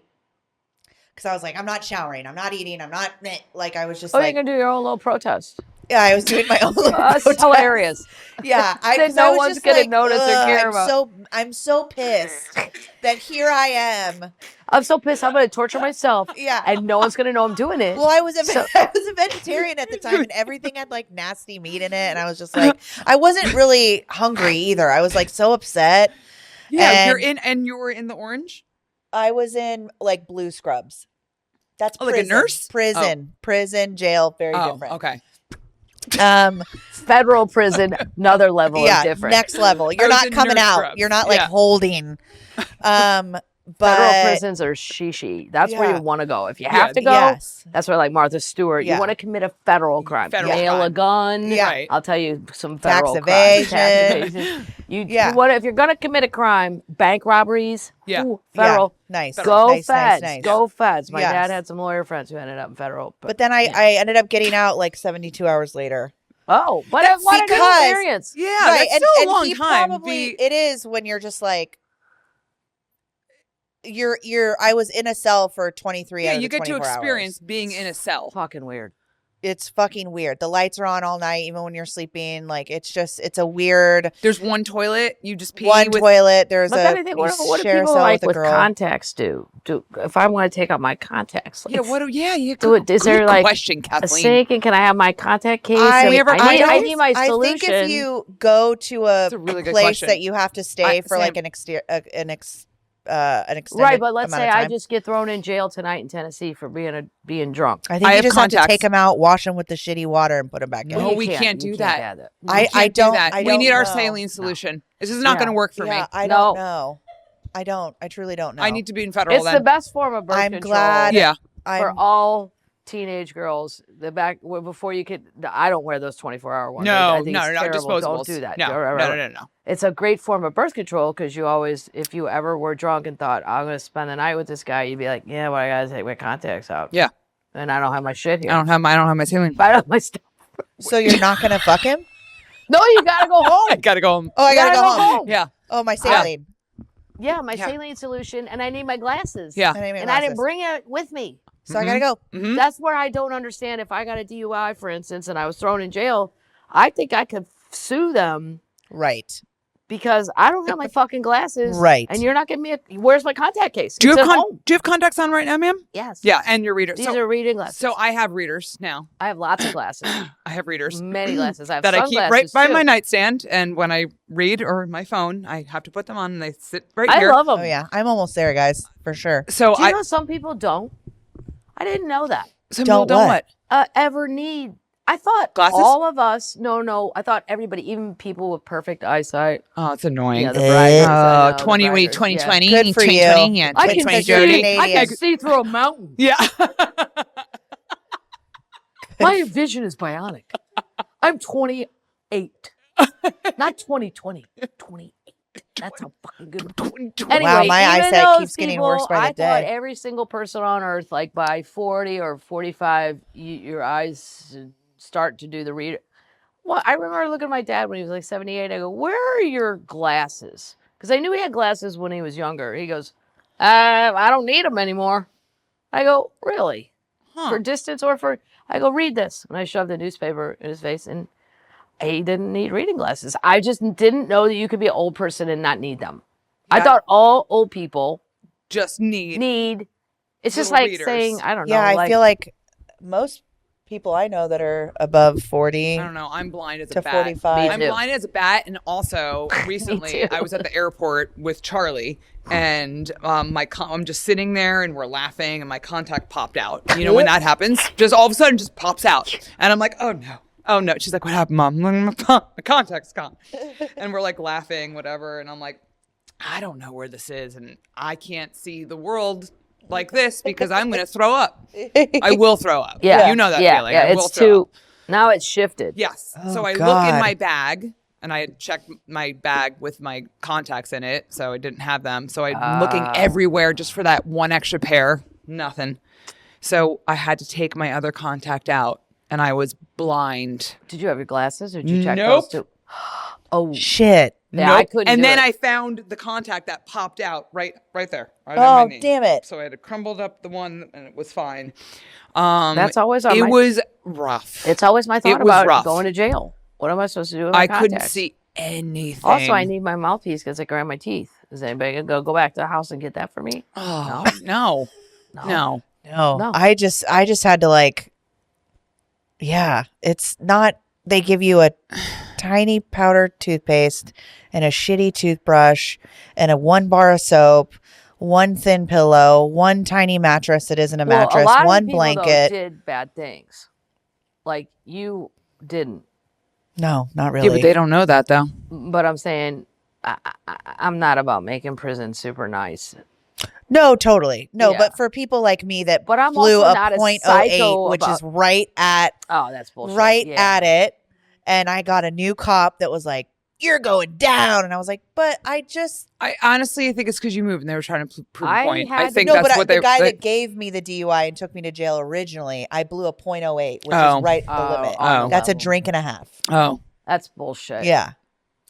Because I was like, I'm not showering, I'm not eating, I'm not I was just you're gonna do your own little protest. Yeah, I was doing my own little That's protest. Hilarious. Yeah, no one's gonna notice or care about. I'm so pissed that here I am. I'm so pissed. I'm gonna torture myself. Yeah, and no one's gonna know I'm doing it. Well, I was a vegetarian at the time, and everything had nasty meat in it, and I was just I wasn't really hungry either. I was so upset. Yeah, you were in the orange. I was in blue scrubs. That's prison. Like a nurse? Prison, jail, very different. Okay. Federal prison, another level of different. Next level. You're not coming out. Scrubs. You're not holding. Federal But prisons are shishi. That's where Yeah. you want to go. If you have to go, yes. that's where like Martha Stewart. Yeah. You want to commit a federal crime. Federal Nail a crime. gun. Yeah. Right. I'll tell you some Tax federal crimes. evasion. You Yeah. what if you're gonna commit a crime? Bank robberies. Yeah. Ooh, federal. Yeah. Nice. Go nice, feds. Nice, nice. Go feds. My Yes. dad had some lawyer friends who ended up in federal. But then I ended up getting out like 72 hours later. Oh, but That's what a good because- experience. Yeah, Right, that's still a long he time. Probably, it is when you're just like, I was in a cell for 23 out of you the get to 24 experience hours. being in a cell. Fucking weird. It's fucking weird. The lights are on all night, even when you're sleeping. Like, it's a weird There's one toilet. You just pee one with. toilet. There's But a then I think, you what do share a people cell like with with a girl. contacts do? If I want to take out my contacts? Like, Yeah. What? Yeah. You do it. Is there good like question, a Kathleen? sink, and can I have my contact case? I- And We ever- I need my I solution. think if you go to a a really good place question. that you have to stay for like Sam. an extended Right, but let's amount say of I time. just get thrown in jail tonight in Tennessee for being drunk. I think I you have just have to contacts. take them out, wash them with the shitty water, and put them back in. No, You we can't do that. have that. I Can't do don't. that. I we don't need our know. saline solution. This is not Yeah. going to work for Yeah, me. I No. don't know. I don't. I truly don't know. I need to be in federal It's then. the best form of birth I'm control glad- Yeah. for I'm, all teenage girls. Before you could, I don't wear those 24-hour ones. No, I think no, it's no, terrible. disposables. Don't do that. No, no. It's a great form of birth control because you always, if you ever were drunk and thought, I'm going to spend the night with this guy, you'd be like, yeah, well, I got to take my contacts out. Yeah. And I don't have my shit here. I don't have my saline. If I don't have my stuff. so you're not gonna fuck him? No, you got to go home. I gotta go home. Oh, I gotta go home. Yeah. Oh, my saline. Yeah, my Yeah. saline solution, and I need my glasses. Yeah. And I, And I didn't bring it with me. So I gotta go. Mhm. That's where I don't understand. If I got a DUI, for instance, and I was thrown in jail, I think I could sue them Right. because I don't have my fucking glasses. Right. And you're not giving me where's my contact case? Do you It's have at home. do you have contacts on right now, ma'am? Yes. Yeah, and your reader. These are reading glasses. So I have readers now. I have lots of glasses. I have readers Many glasses. I have that I keep sunglasses right by too. my nightstand, and when I read or my phone, I have to put them on, and they sit right I here. love them. Oh yeah, I'm almost there, guys, for sure. So Do you I know some people don't? I didn't know that. some people Don't don't what? Ever need. I thought Glasses? all of us. No. I thought everybody, even people with perfect eyesight. Oh, it's annoying. Yeah, the braggers. I know, the 20 week, braggers, 2020, Good for you. 2020, yeah, I can 2020 see. dirty. Canadian. I can see through a mountain. Yeah. My vision is bionic. I'm 28. Not 2020. 28. That's a fucking good. Anyway, Wow, my even eyesight those keeps getting people, worse by the I thought day. every single person on earth, like by 40 or 45, your eyes start to do the reader. Well, I remember looking at my dad when he was like 78. I go, "Where are your glasses?" Because I knew he had glasses when he was younger. He goes, "I don't need them anymore." I go, "Really? For distance or for?" I go, "Read this." And I shoved the newspaper in his face, and he didn't need reading glasses. I just didn't know that you could be an old person and not need them. I That- thought all old people Just need. it's just Little like readers. saying, I don't know. Yeah, I like, feel like most people I know that are above 40 I don't know. I'm blind as to a bat. 45. I'm too. blind as a bat, and also recently too. I was at the airport with Charlie, and I'm just sitting there, and we're laughing, and my contact popped out. You know when that happens, just all of a sudden, just pops out, and I'm like, oh no. She's like, what happened, Mom? My contact's gone, and we're like laughing, whatever, and I'm like, I don't know where this is, and I can't see the world like this because I'm going to throw up. I will throw up. Yeah. You know that yeah, feeling. Yeah, I will it's throw too, up. now it's shifted. Yes. Oh, So I look God. in my bag, and I had checked my bag with my contacts in it, so I didn't have them. So I'm looking everywhere just for that one extra pair. Nothing. So I had to take my other contact out, and I was blind. Did you have your glasses or did you check Nope. those too? Oh, Shit. yeah, I Nope. couldn't And do then it. I found the contact that popped out right there. Right on my Oh, knee. damn it. So I had crumbled up the one, and it was fine. That's always on It my, was rough. it's always my thought it was about rough. going to jail. What am I supposed to do with my I couldn't contacts? see anything. Also, I need my mouthpiece because I grind my teeth. Is anybody going to go back to the house and get that for me? Oh, no. No. No. I just had to like, yeah, it's not, they give you a tiny powder toothpaste and a shitty toothbrush and a 1 bar of soap, one thin pillow, one tiny mattress that isn't a Well, mattress, a lot one of people, blanket. though, did bad things. Like you didn't. No, not Yeah, really. but they don't know that, though. But I'm saying I'm not about making prison super nice. No, totally. No, Yeah. but for people like me that But I'm flew also a not a .08, psycho which is about- right at Oh, that's bullshit. at it, and I got a new cop that was like, "You're going down," and I was like, "But I just I honestly think it's because you moved and they were trying to prove a I point. had I to- think no." that's But what the guy they, that gave me the DUI and took me to jail originally, I blew a .08, which Oh. is right the Oh, limit. on the That's a level. drink and a half. Oh, That's bullshit. Yeah,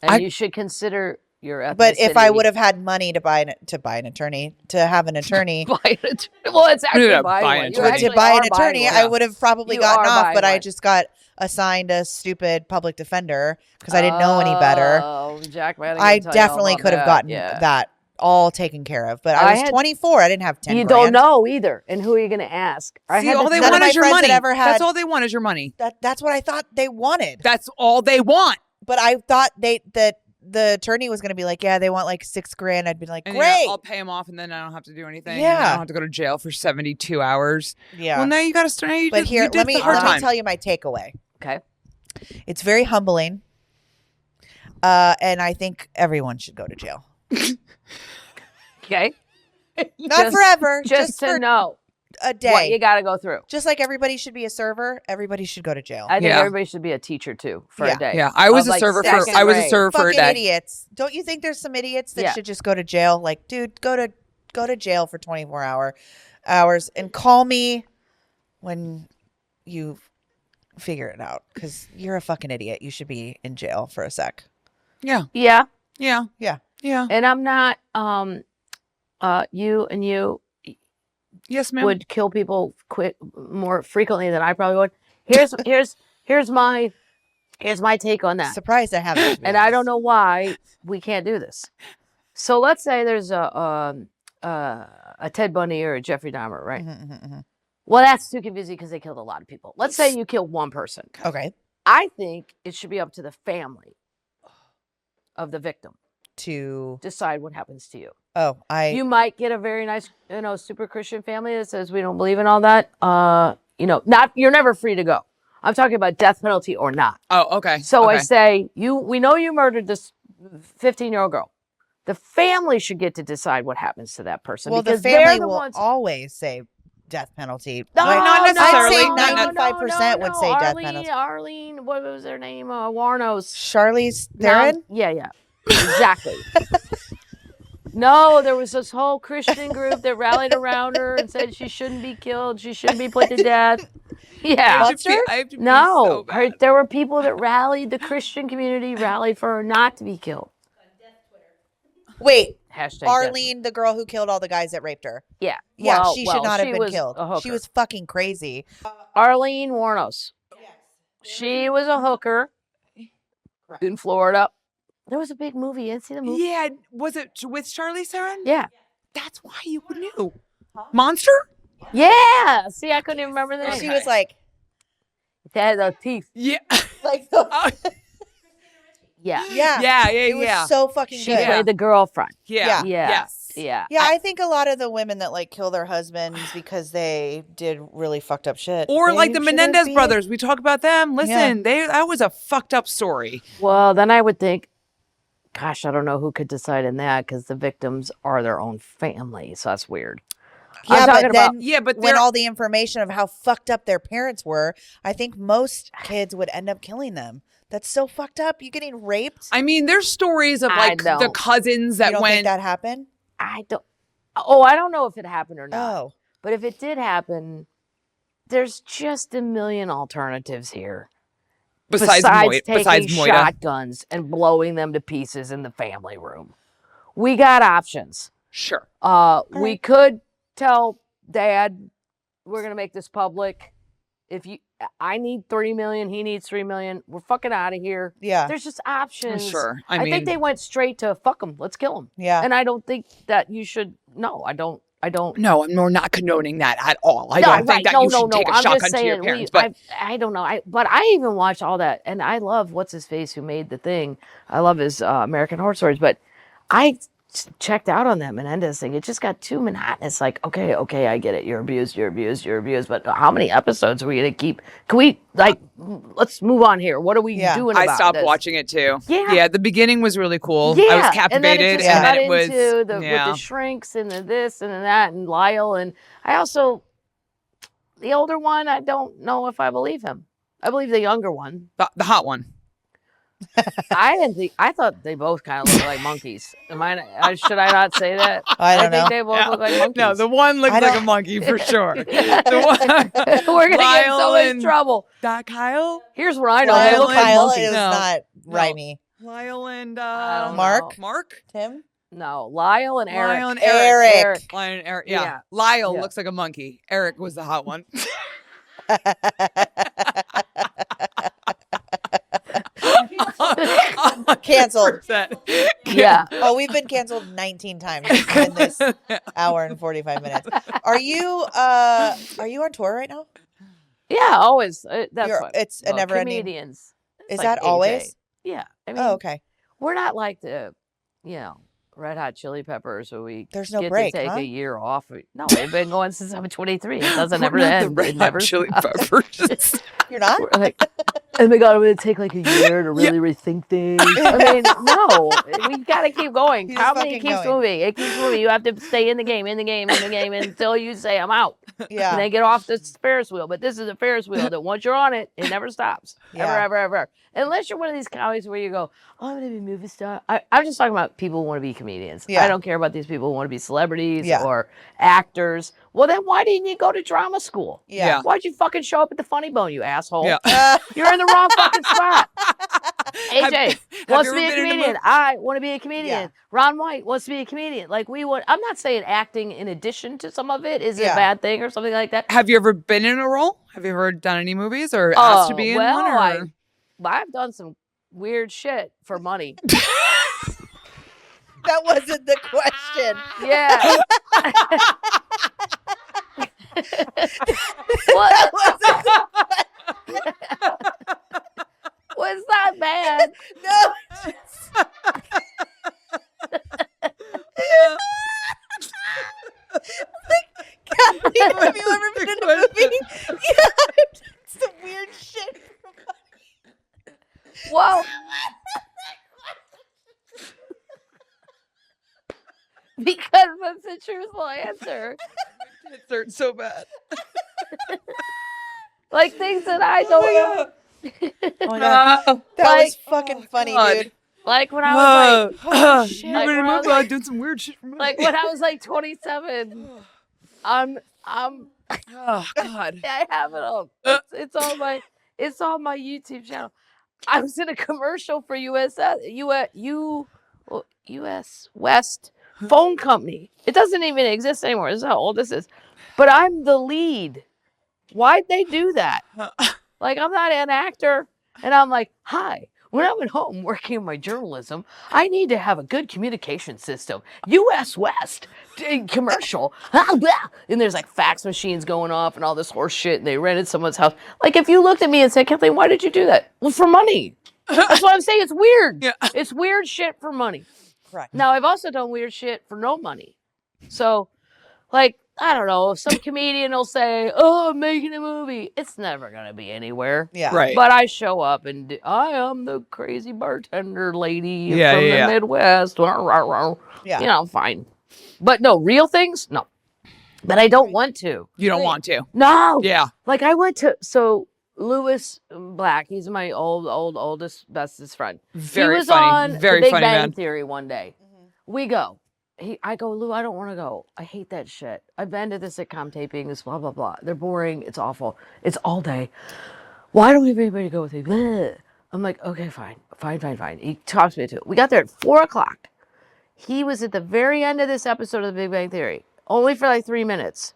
And I- you should consider your ethnicity. but if I would have had money to buy an attorney, to have an attorney. Buy it. Well, it's actually Yeah, buy buy one. an You attorney. actually To buy an are buying attorney, one. I would have probably You gotten are off, buying but I one. just got assigned a stupid public defender because I didn't know any better. Oh, Jack Madigan I tell you all definitely about could have that. gotten Yeah. that all taken care of. But I I was had- 24. I didn't have 10 You grand. don't know either. And who are you going to ask? I see, had all to they none of want my is your friends had money. ever had- That's all they want is your money. That's what I thought they wanted. That's all they want. But I thought that the attorney was going to be like, yeah, they want like $6,000. I'd be like, And great. I'll pay them off, and then I don't have to do anything. and Yeah. I don't have to go to jail for 72 hours. Yeah. Well, now you got to start. But here, let me tell you my takeaway. Okay. It's very humbling. And I think everyone should go to jail. Okay. Not Just- forever. Just to for know a what day. you got to go through. Just like everybody should be a server, everybody should go to jail. I think Yeah. everybody should be a teacher too for Yeah. a day. Yeah, I was Of, a like, server for. second I was a grade. server for a Fucking day. idiots. Don't you think there's some idiots that Yeah. should just go to jail? Like, dude, go to jail for 24 hours and call me when you figure it out, because you're a fucking idiot. You should be in jail for a sec. Yeah, Yeah. yeah, Yeah. yeah. And I'm not, you Yes, ma'am. would kill people more frequently than I probably would. Here's my take on that. Surprised I haven't. to be And I don't honest. know why we can't do this. So let's say there's a Ted Bundy or a Jeffrey Dahmer, right? Mhm. Well, that's too confusing because they killed a lot of people. Let's say you killed one person. Okay. I think it should be up to the family of the victim To decide what happens to you. you You might get a very nice, super Christian family that says we don't believe in all that. Not you're never free to go. I'm talking about death penalty or not. Oh, okay. So I okay. say we know you murdered this 15-year-old girl. The family should get to decide what happens to that person. well, the because family they're the will ones. always say death penalty. No, Like, not I'd necessarily. say No, no, 95% would say death Arlene, penalty. Arlene, what was their name? Warnos. Charlize Theron. Yeah, exactly. No, there was this whole Christian group that rallied around her and said she shouldn't be killed. She shouldn't be put to death. Yeah. I have to pee No, so bad. there were people that rallied, the Christian community rallied for her not to be killed. Wait, Hashtag Arlene, the girl who killed all the guys that raped her. Yeah. Yeah, Well, she should not have she been was killed. a hooker. She was fucking crazy. Arlene Warnos. She was a hooker in Florida. There was a big movie. You didn't see the movie? Yeah, was it with Charlize Theron? Yeah. That's why you knew. Monster? Yeah. See, I couldn't even remember the name. She was like, They had the teeth. Yeah. like, Oh, Yeah. yeah, yeah, It was yeah. so fucking She good. played the girlfriend. Yeah. Yeah. Yes. Yeah. Yeah, I think a lot of the women that like kill their husbands because they did really fucked up shit. Or they like the shouldn't Menendez be- brothers. We talk about them. Listen, that was a fucked up story. Well, then I would think, gosh, I don't know who could decide in that because the victims are their own family. So that's weird. I'm Yeah, talking but about- then Yeah, but when they're all the information of how fucked up their parents were, I think most kids would end up killing them. That's so fucked up. You getting raped? I mean, there's stories of I like the don't. cousins You that don't went. think that happened? I don't know if it happened or not. Oh, But if it did happen, there's just a million alternatives here. besides taking Moita. shotguns and blowing them to pieces in the family room. We got options. Sure. We right. could tell Dad, we're gonna make this public. I need 3 million, he needs 3 million. We're fucking out of here. yeah, There's just options. Sure. I mean, think they went straight to fuck them. Let's kill them. yeah. And I don't think that you should. No, I don't. No, we're not condoning that at all. I No, don't right. think that No, you should no, take a I'm shotgun just to your saying, parents. But I don't know. But I even watched all that, and I love what's his face who made the thing. I love his American Horror Stories, but I checked out on that Menendez thing. It just got too monotonous. Like, okay, I get it. You're abused. But how many episodes are we gonna keep? Can we let's move on here. What are we doing about I stopped this? watching it too. Yeah. The beginning was really cool. Yeah, I was captivated, and then it was into with the shrinks and the this and the that and Lyle, and I also the older one. I don't know if I believe him. I believe the younger one. the hot one. I thought they both kind of looked like monkeys. Should I not say that? I don't think know. they both look like monkeys. No, the one looks like a monkey for sure. The one, We're gonna get in so Lyle much trouble. That Kyle? Here's what I know. They Lyle look like Kyle monkeys. is not rhymey. Lyle and I don't Mark? know. Mark? Tim? No, Lyle and Eric. Lyle and Eric. Lyle and Eric. Yeah. Lyle Yeah. looks like a monkey. Eric was the hot one. Canceled. Yeah. Oh, we've been canceled 19 times in this hour and 45 minutes. Are you on tour right now? Yeah, always. That's You're- what. it's a never-ending- comedians. It's Is like that AJ. always? Yeah. I mean, Oh, okay. we're not like the, Red Hot Chili Peppers, where we There's no get break, to take huh? a year off. No, we've been going since I'm 23. It doesn't We're ever not the end. Red It Hot never Chili stops. Peppers. You're not? We're like, oh my God, I'm going to take like a year to really rethink things. I mean, no, we got to keep going. He's Comedy fucking keeps going. moving. It keeps moving. You have to stay in the game until you say I'm out. Yeah. And then get off this Ferris wheel. But this is a Ferris wheel that once you're on it, it never stops. Yeah. Ever. Unless you're one of these comics where you go, oh, I'm going to be a movie star. I'm just talking about people who want to be comedians. Yeah. I don't care about these people who want to be celebrities Yeah. or actors. Well, then why didn't you go to drama school? Yeah. Why'd you fucking show up at the Funny Bone, you asshole? Yeah. You're in the wrong fucking spot. AJ wants you to be ever a been in a comedian. movie? I want to be a comedian. Yeah. Ron White wants to be a comedian. Like I'm not saying acting in addition to some of it is Yeah. a bad thing or something like that. Have you ever been in a role? Have you ever done any movies or asked to be in well, one? Or? I've done some weird shit for money. That wasn't the question. Yeah. What? Was that bad? No. Kathleen, have you ever been in a movie? Yeah, I've done some weird shit. Well, because that's the truthful answer. It hurts so bad. Like things that I don't know. Oh my God. That was Like- fucking funny, God. dude. Like when I was like, Holy shit. You've been in a Like, movie, I've done some weird shit for money. like when I was like 27, I'm Oh God. I have it all. It's on my YouTube channel. I was in a commercial for US West phone company. It doesn't even exist anymore. This is how old this is. But I'm the lead. Why'd they do that? Like I'm not an actor, and I'm like, hi. When I'm at home working in my journalism, I need to have a good communication system. US West commercial. And there's like fax machines going off and all this horse shit, and they rented someone's house. Like if you looked at me and said, Kathleen, why did you do that? Well, for money. That's what I'm saying. It's weird. Yeah. It's weird shit for money. Correct. Now, I've also done weird shit for no money. So, like, I don't know, if some comedian will say, oh, I'm making a movie. It's never going to be anywhere. Yeah. Right. But I show up and I am the crazy bartender lady Yeah, from yeah. the Midwest. Yeah. You know, fine. But no, real things? No. But I don't want to. You don't want to. No. Yeah. Like I went to, so Lewis Black, he's my oldest, bestest friend. Very he was funny. on Very the Big funny Bang man. Theory one day. We go. I go, Lou, I don't want to go. I hate that shit. I've been to the sitcom taping, this blah, blah, blah. They're boring. It's awful. It's all day. Why don't we have anybody go with me? Bleh. I'm like, okay, fine. He talks me to it. We got there at 4:00. He was at the very end of this episode of the Big Bang Theory, only for like 3 minutes.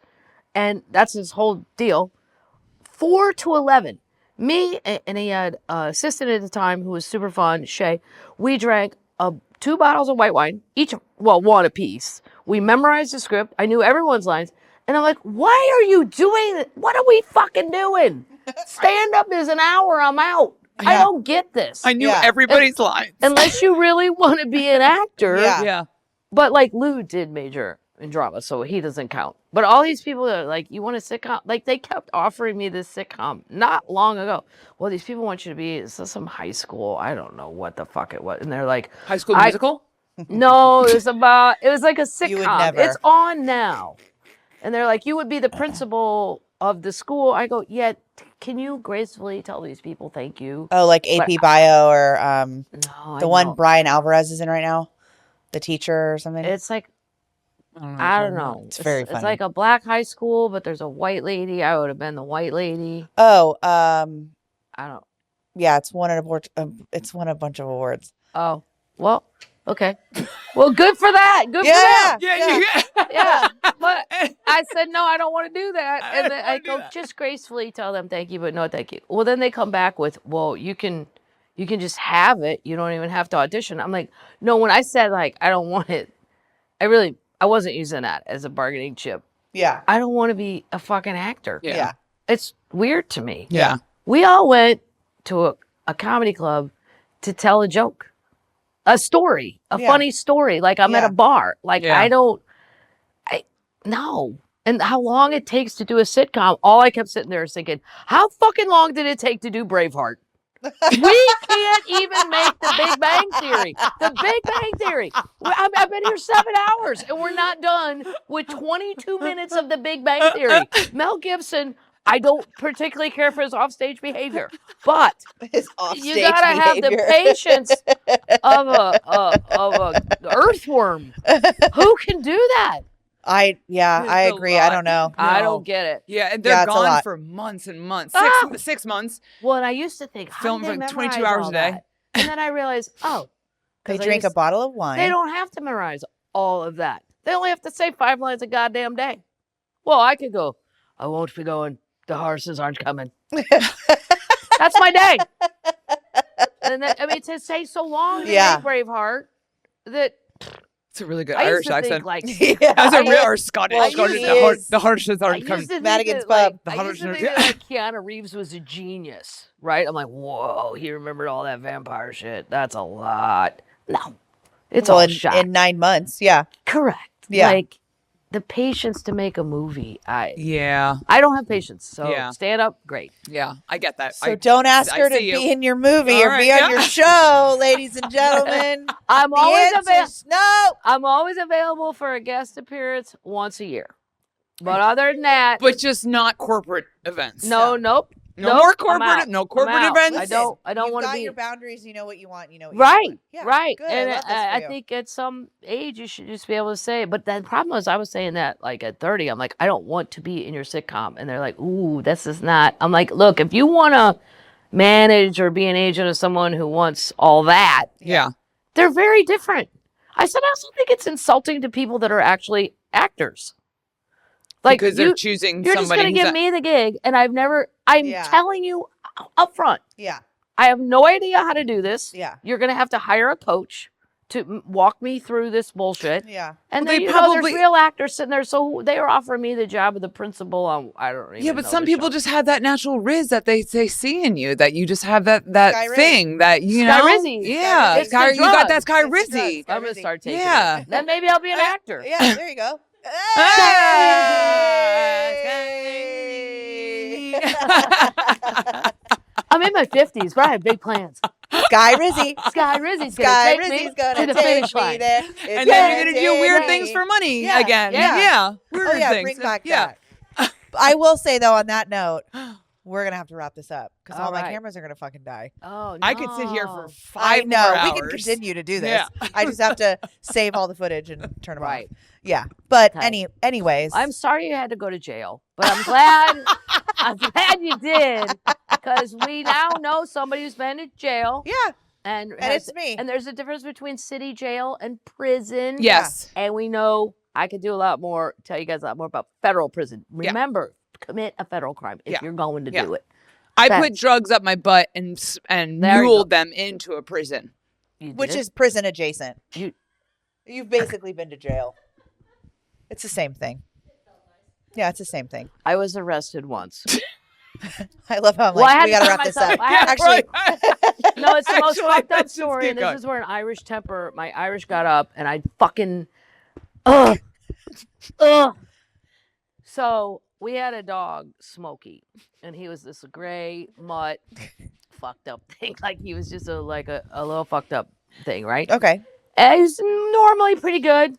And that's his whole deal. 4 to 11. Me and he had an assistant at the time who was super fun, Shay. We drank 2 bottles of white wine, each, well, one apiece. We memorized the script. I knew everyone's lines. And I'm like, why are you doing it? What are we fucking doing? Stand up is an hour, I'm out. I don't get this. I knew Yeah. everybody's lines. Unless you really want to be an actor, Yeah. Yeah. But like Lou did major in drama, so he doesn't count. But all these people that are like, you want a sitcom? Like they kept offering me this sitcom not long ago. Well, these people want you to be some high school. I don't know what the fuck it was, and they're like, High School Musical? no, it was like a sitcom. You would never. It's on now. And they're like, you would be the principal of the school. I go, yeah, can you gracefully tell these people thank you? Oh, like AP Bio or No, the one Brian Alvarez is in right now? The teacher or something? It's like, I don't know. It's very funny. It's like a black high school, but there's a white lady. I would have been the white lady. Oh, I don't. yeah, it's won a bunch of awards. Oh, well, okay. Well, good for that. Good for them. Yeah. But I said, no, I don't want to do that. And then I go, just gracefully tell them thank you, but no thank you. Well, then they come back with, well, you can just have it. You don't even have to audition. I'm like, no, when I said like, I don't want it, I wasn't using that as a bargaining chip. Yeah. I don't want to be a fucking actor. Yeah. It's weird to me. Yeah. We all went to a comedy club to tell a joke, a story, a funny story. Like I'm at a bar. Like no. And how long it takes to do a sitcom, all I kept sitting there thinking, how fucking long did it take to do Braveheart? We can't even make the Big Bang Theory. The Big Bang Theory. I've been here 7 hours and we're not done with 22 minutes of the Big Bang Theory. Mel Gibson, I don't particularly care for his offstage behavior, but you gotta have the patience of a earthworm. Who can do that? I agree. I don't know. No. I don't get it. Yeah, and they're gone for months and months. 6 months. Well, and I used to think, how film do they for 22 memorize hours all a day. that? And then I realized, they drink a bottle of wine. They don't have to memorize all of that. They only have to say 5 lines a goddamn day. Well, I could go, I won't be going, the horses aren't coming. That's my day. And then, to say so long to make Braveheart that it's a really good I Irish used to accent. think, like, That's a real or Scottish. Well, The horses aren't coming. Madigan's pub. I used to think that Keanu Reeves was a genius, right? I'm like, whoa, he remembered all that vampire shit. That's a lot. No, it's all shot. In 9 months. Yeah. Correct. Yeah. Like the patience to make a movie. I don't have patience. So stand up, great. Yeah, I get that. So don't ask her to be in your movie or be on your show, ladies and gentlemen. I'm always available for a guest appearance once a year. But other than that, but just not corporate events. Nope. No more corporate. No corporate events. I don't want to be. Your boundaries. You know what you want. You know what right. You want. Yeah, right. Good. And I think at some age you should just be able to say. But the problem is, I was saying that like at 30, I'm like, I don't want to be in your sitcom, and they're like, ooh, this is not. I'm like, look, if you want to manage or be an agent of someone who wants all that, they're very different. I said, I also think it's insulting to people that are actually actors. Like because they're choosing you're somebody. You're just going to give me the gig, and I'm telling you up front. Yeah. I have no idea how to do this. Yeah. You're going to have to hire a coach to walk me through this bullshit. Yeah. And then there's real actors sitting there. So they were offering me the job of the principal on, I don't even know. Yeah, but some people just have that natural riz that they see in you, that you just have that thing that, you know. Sky Rizzy. Yeah. You got that Sky Rizzy. I'm going to start taking it. Then maybe I'll be an actor. Yeah, there you go. I'm in my 50s, but I have big plans. Sky Rizzy. Sky Rizzy's going to take me to the finish line. There. And then you're going to do weird things for money again. Yeah. Weird things. Bring back that. I will say, though, on that note, we're going to have to wrap this up because all my cameras are going to fucking die. Oh, no. I could sit here for 5 more hours. We can continue to do this. Yeah. I just have to save all the footage and turn them off. Yeah. But anyways. I'm sorry you had to go to jail, but I'm glad you did because we now know somebody who's been in jail. Yeah. And it's me. And there's a difference between city jail and prison. Yes. And we know I could do a lot more, tell you guys a lot more about federal prison. Remember, commit a federal crime if you're going to do it. I put drugs up my butt and muled them into a prison. Which is prison adjacent. You've basically been to jail. It's the same thing. Yeah, it's the same thing. I was arrested once. I love how I'm like, we got to wrap this up. Actually, no, it's the most fucked up story. And this is where an Irish temper, my Irish got up and I fucking Ugh. Ugh. So we had a dog, Smokey, and he was this gray mutt, fucked up thing. Like he was just a little fucked up thing, right? Okay. And he's normally pretty good,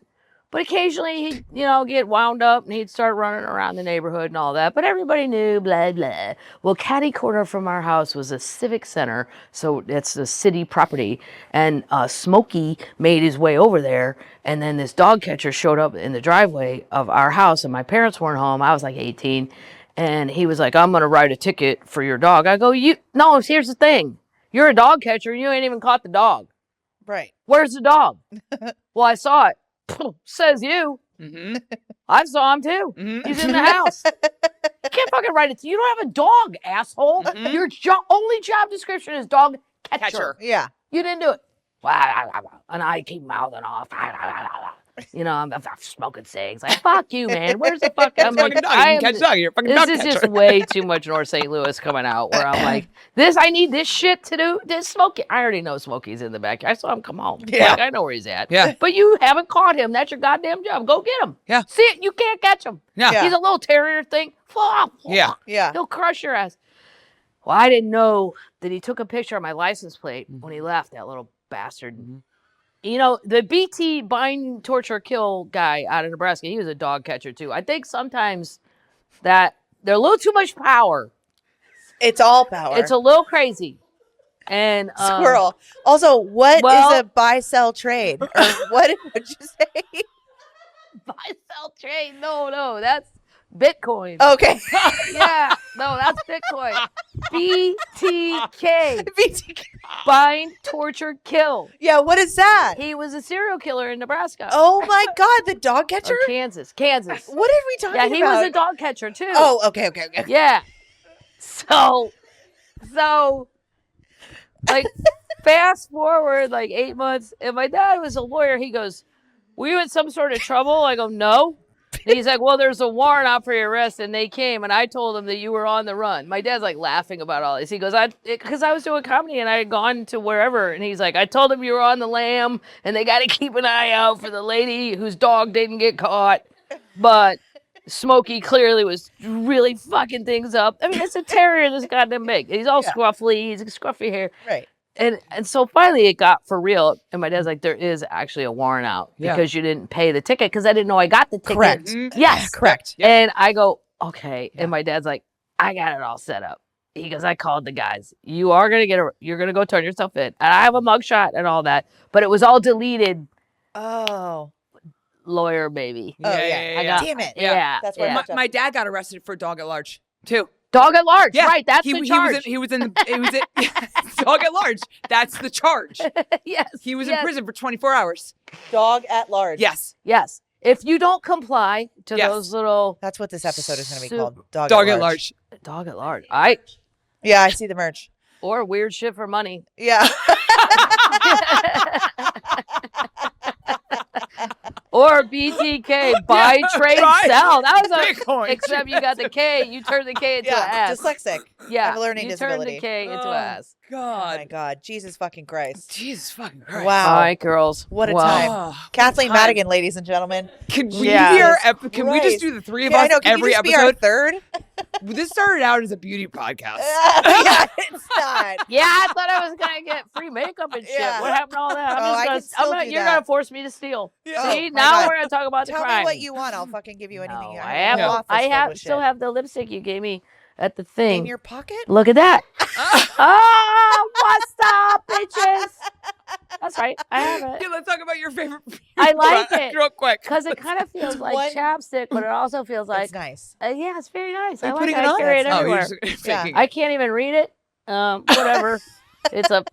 but occasionally he'd, get wound up and he'd start running around the neighborhood and all that. But everybody knew, blah, blah. Well, catty corner from our house was a civic center, so it's the city property. And Smokey made his way over there, and then this dog catcher showed up in the driveway of our house, and my parents weren't home. I was like 18, and he was like, I'm going to write a ticket for your dog. I go, no, here's the thing. You're a dog catcher, and you ain't even caught the dog. Right. Where's the dog? Well, I saw it. Says you. Mm-hmm. I saw him too. Mm-hmm. He's in the house. You can't fucking write it. You don't have a dog, asshole. Mm-hmm. Your only job description is dog catcher. Yeah. You didn't do it. And I keep mouthing off. I'm smoking cigs. Like, fuck you, man. Where's the fuck? I'm like, catch dog. You're a fucking dog this is catcher. just way too much North St. Louis coming out where I'm like, I need this shit to do. This Smokey. I already know Smokey's in the backyard. I saw him come home. Yeah. Like, I know where he's at. Yeah. But you haven't caught him. That's your goddamn job. Go get him. Yeah. See it? You can't catch him. Yeah. He's a little terrier thing. Yeah. Yeah. He'll crush your ass. Well, I didn't know that he took a picture of my license plate when he left, that little bastard. Mhm. The BT bind, torture, kill guy out of Nebraska, he was a dog catcher too. I think sometimes that they're a little too much power. It's all power. It's a little crazy. And Squirrel. Also, what is a buy-sell trade? Or what would you say? buy, sell, trade. No, that's Bitcoin. Okay. Yeah, no, that's Bitcoin. BTK. BTK. Bind, torture, kill. Yeah, what is that? He was a serial killer in Nebraska. Oh my God, the dog catcher? Or Kansas. What are we talking Yeah, about? he was a dog catcher too. Oh, okay. Yeah. So, like, fast forward like 8 months, and my dad was a lawyer. He goes, "Were you in some sort of trouble?" I go, "No." And he's like, "Well, there's a warrant out for your arrest," and they came, and I told him that you were on the run. My dad's like laughing about all this. He goes, because I was doing comedy and I had gone to wherever, and he's like, "I told him you were on the lam, and they got to keep an eye out for the lady whose dog didn't get caught, but." Smokey clearly was really fucking things up. I mean, it's a terrier this goddamn big. He's all scruffy. He's scruffy hair. Right. And so finally it got for real. And my dad's like, there is actually a warrant out because you didn't pay the ticket because I didn't know I got the ticket. Correct. Mm-hmm. Yes. Correct. Yep. And I go, okay. Yeah. And my dad's like, I got it all set up. He goes, I called the guys. You're going to go turn yourself in. And I have a mugshot and all that. But it was all deleted. Oh. Lawyer baby. Oh, I got- Damn it. Yeah. That's where yeah. My dad got arrested for dog at large too. Dog at large. Yeah. Right. That's the charge. He was in dog at large. That's the charge. Yes. He was in prison for 24 hours. Dog at large. Yes. Yes. If you don't comply to Yes. those little That's what this episode is going to be Soup. called. Dog At large. dog at large, Yeah, I see the merch. or weird shit for money. Yeah. Or BTK, buy, trade, Buy, sell. That was Bitcoin. except you got the K, you turn the K into an Yeah. S. Dyslexic. Yeah, I have a learning you disability. turn the K into Oh, an S. Oh God. my God. Jesus fucking Christ. Jesus fucking Christ. Wow. All right, girls. What a Well, time. Oh, Kathleen time. Madigan, ladies and gentlemen. Can we Yeah. can we just do the three of Yeah, us I know. Can every you just be our episode? third? This started out as a beauty podcast. Yeah, it's not. Yeah, I thought I was gonna get free makeup and shit. Yeah. What happened to all that? Oh, I can still do You're that. gonna force me to steal. Yeah. See, Oh, my now God. we're gonna talk about the Tell crime. me what you want. I'll fucking give you anything. No, you I have. a whole office filled with Still shit. have the lipstick you gave me at the thing. in your pocket. Look at that. Oh, what's up, bitches? That's right. I have Okay, it. let's talk about your favorite. I like it. real quick. Because it kind of feels like one- chapstick, but it also feels like, It's nice. yeah, it's very nice. Are I you like putting it. it I on? carry it Oh, everywhere. you're just Yeah. faking I it. can't even read it. Whatever. It's a